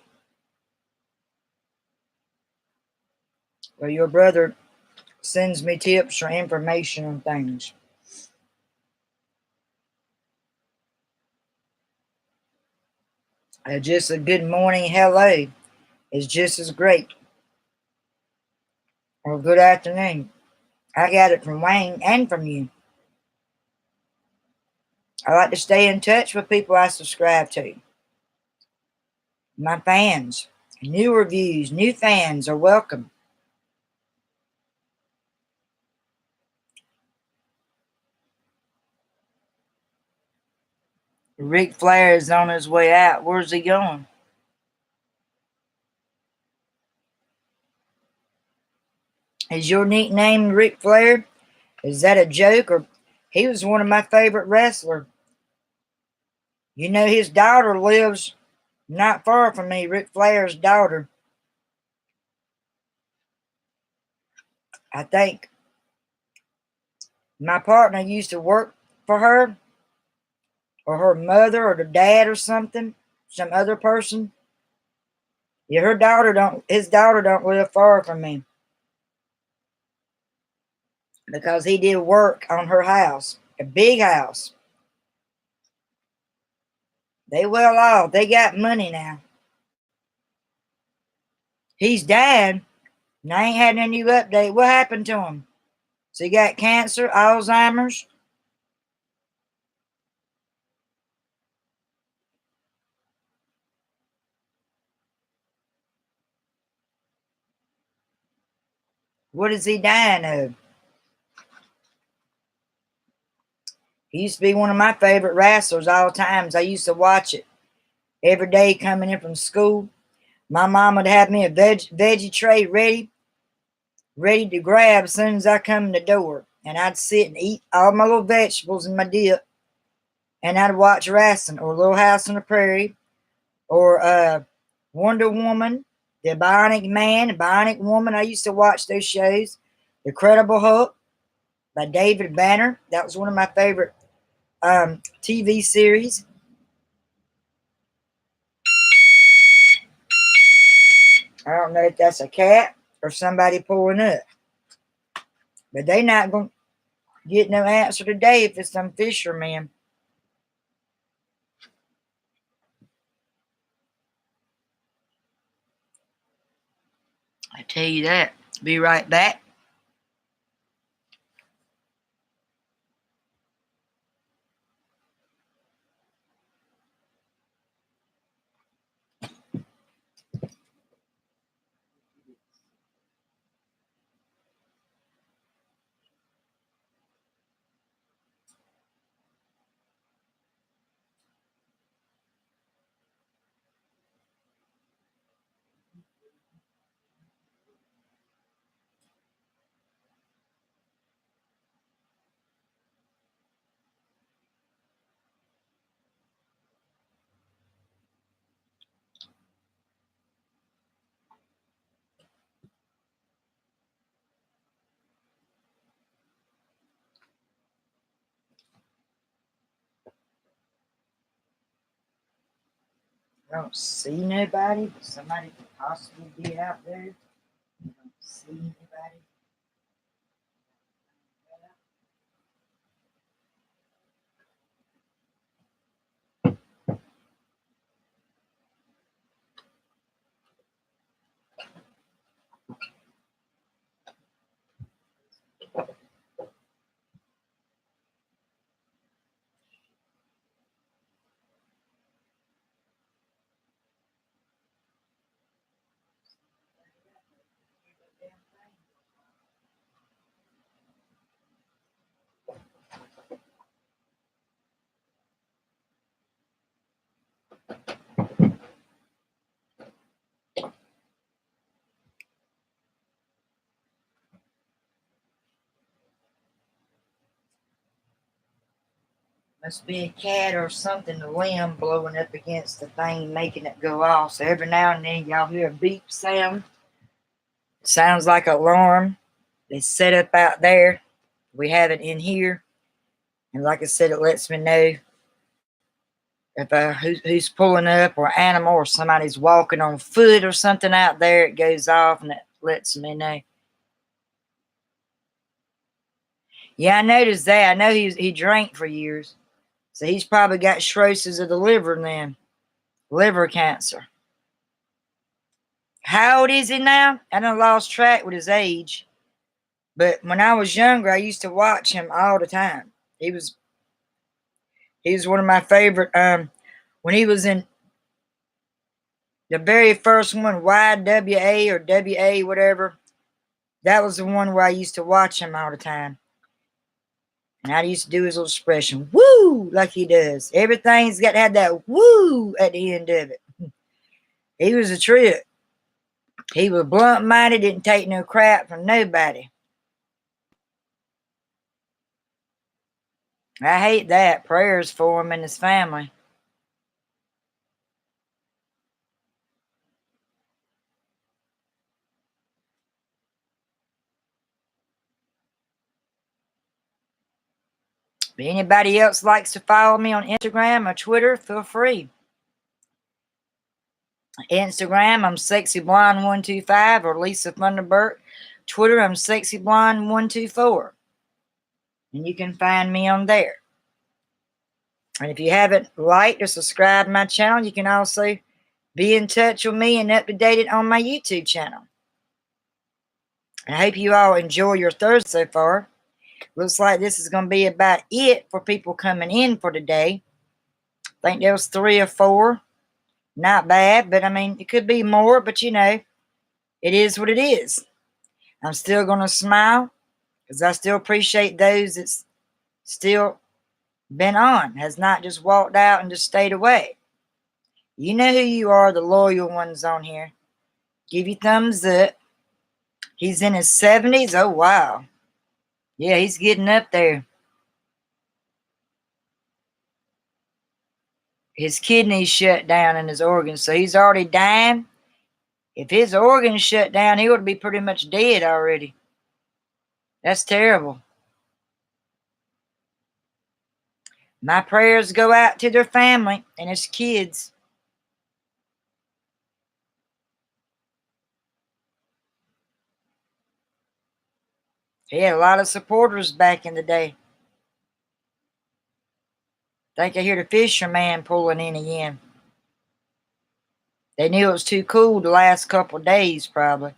Where your brother sends me tips or information on things. Just a good morning hello is just as great. Or good afternoon. I got it from Wayne and from you. I like to stay in touch with people I subscribe to. My fans. New reviews, new fans are welcome. Ric Flair is on his way out. Where's he going? Is your nickname Ric Flair? Is that a joke? Or he was one of my favorite wrestlers. You know, his daughter lives not far from me, Ric Flair's daughter. I think my partner used to work for her, or her mother, or the dad, or something, some other person. Yeah, his daughter don't live far from me. Because he did work on her house, a big house. They well off. They got money now. He's died. And I ain't had any new update. What happened to him? So he got cancer, Alzheimer's. What is he dying of? He used to be one of my favorite wrestlers all times. I used to watch it every day coming in from school. My mom would have me a veggie tray ready to grab as soon as I come in the door. And I'd sit and eat all my little vegetables and my dip. And I'd watch wrestling or Little House on the Prairie or Wonder Woman, the Bionic Man, the Bionic Woman. I used to watch those shows. The Incredible Hulk by David Banner. That was one of my favorite TV series. I don't know if that's a cat or somebody pulling up, but they not gonna get no answer today if it's some fisherman. I tell you that. Be right back. I don't see nobody, but somebody could possibly be out there. I don't see anybody. Must be a cat or something, the limb blowing up against the thing, making it go off. So every now and then y'all hear a beep sound. It sounds like an alarm. It's set up out there. We have it in here. And like I said, it lets me know if who's pulling up or animal or somebody's walking on foot or something out there. It goes off and it lets me know. Yeah, I noticed that. I know he drank for years. So he's probably got cirrhosis of the liver then. Liver cancer. How old is he now? I done lost track with his age. But when I was younger, I used to watch him all the time. He was one of my favorite. When he was in the very first one, YWA or WA, whatever, that was the one where I used to watch him all the time. And I used to do his little expression, woo, like he does. Everything's got to have that woo at the end of it. He was a trip. He was blunt-minded, didn't take no crap from nobody. I hate that. Prayers for him and his family. If anybody else likes to follow me on Instagram or Twitter, feel free. Instagram, I'm sexyblonde125 or Lisa Thunderbird. Twitter, I'm sexyblonde124. And you can find me on there. And if you haven't liked or subscribed to my channel, you can also be in touch with me and up to date on my YouTube channel. And I hope you all enjoy your Thursday so far. Looks like this is going to be about it for people coming in for today. I think there was 3 or 4. Not bad, but I mean, it could be more, but you know, it is what it is. I'm still going to smile because I still appreciate those that's still been on, has not just walked out and just stayed away. You know who you are, the loyal ones on here. Give you thumbs up. He's in his 70s. Oh, wow. Yeah, he's getting up there. his kidneys shut down and his organs, so he's already dying. If his organs shut down, he would be pretty much dead already. That's terrible. My prayers go out to their family and his kids. He had a lot of supporters back in the day. Think I hear the fisherman pulling in again. They knew it was too cool the last couple of days, probably.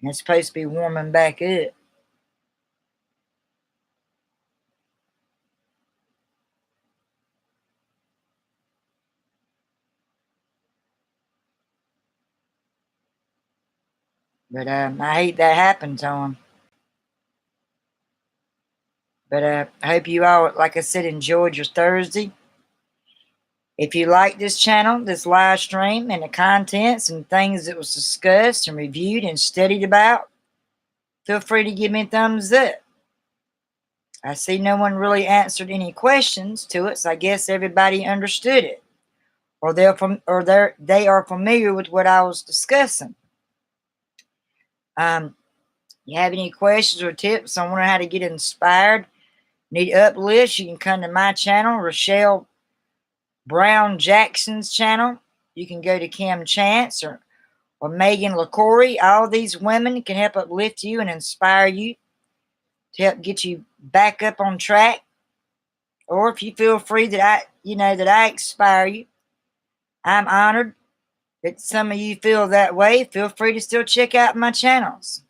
And it's supposed to be warming back up. But I hate that happened to him. But I hope you all, like I said, enjoyed your Thursday. If you like this channel, this live stream, and the contents and things that was discussed and reviewed and studied about, feel free to give me a thumbs up. I see no one really answered any questions to it, so I guess everybody understood it, or they are familiar with what I was discussing. You have any questions or tips on how to get inspired, need uplifts, you can come to my channel, Rochelle Brown Jackson's channel. You can go to Kim Chance or Megan LaCory. All these women can help uplift you and inspire you to help get you back up on track. Or if you feel free that I inspire you, I'm honored that some of you feel that way. Feel free to still check out my channels.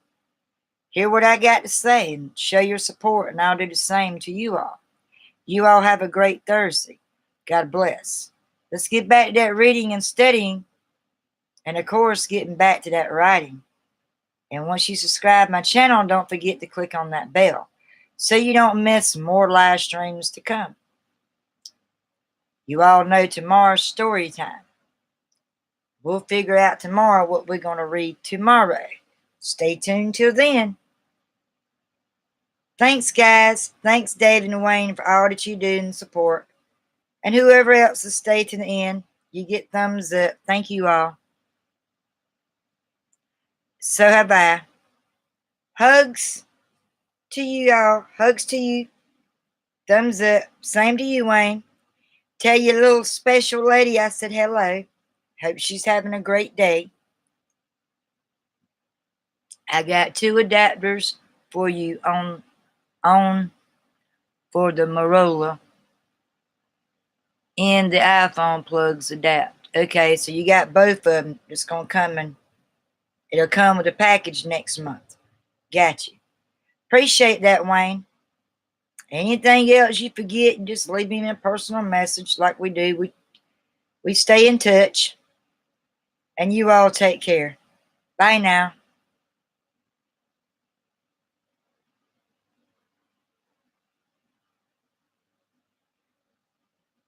Hear what I got to say and show your support, and I'll do the same to you all. You all have a great Thursday. God bless. Let's get back to that reading and studying, and of course, getting back to that writing. And once you subscribe my channel, don't forget to click on that bell so you don't miss more live streams to come. You all know tomorrow's story time. We'll figure out tomorrow what we're going to read tomorrow. Stay tuned till then. Thanks, guys. Thanks, David and Wayne, for all that you do and support. And whoever else has stayed to the end, you get thumbs up. Thank you all. So have I. Hugs to you all. Hugs to you. Thumbs up. Same to you, Wayne. Tell your little special lady I said hello. Hope she's having a great day. I got 2 adapters for you on for the Motorola and the iPhone plugs adapt. Okay, so you got both of them. It's going to come and it'll come with a package next month. Got you. Appreciate that, Wayne. Anything else you forget, just leave me a personal message like we do. We stay in touch. And you all take care. Bye now.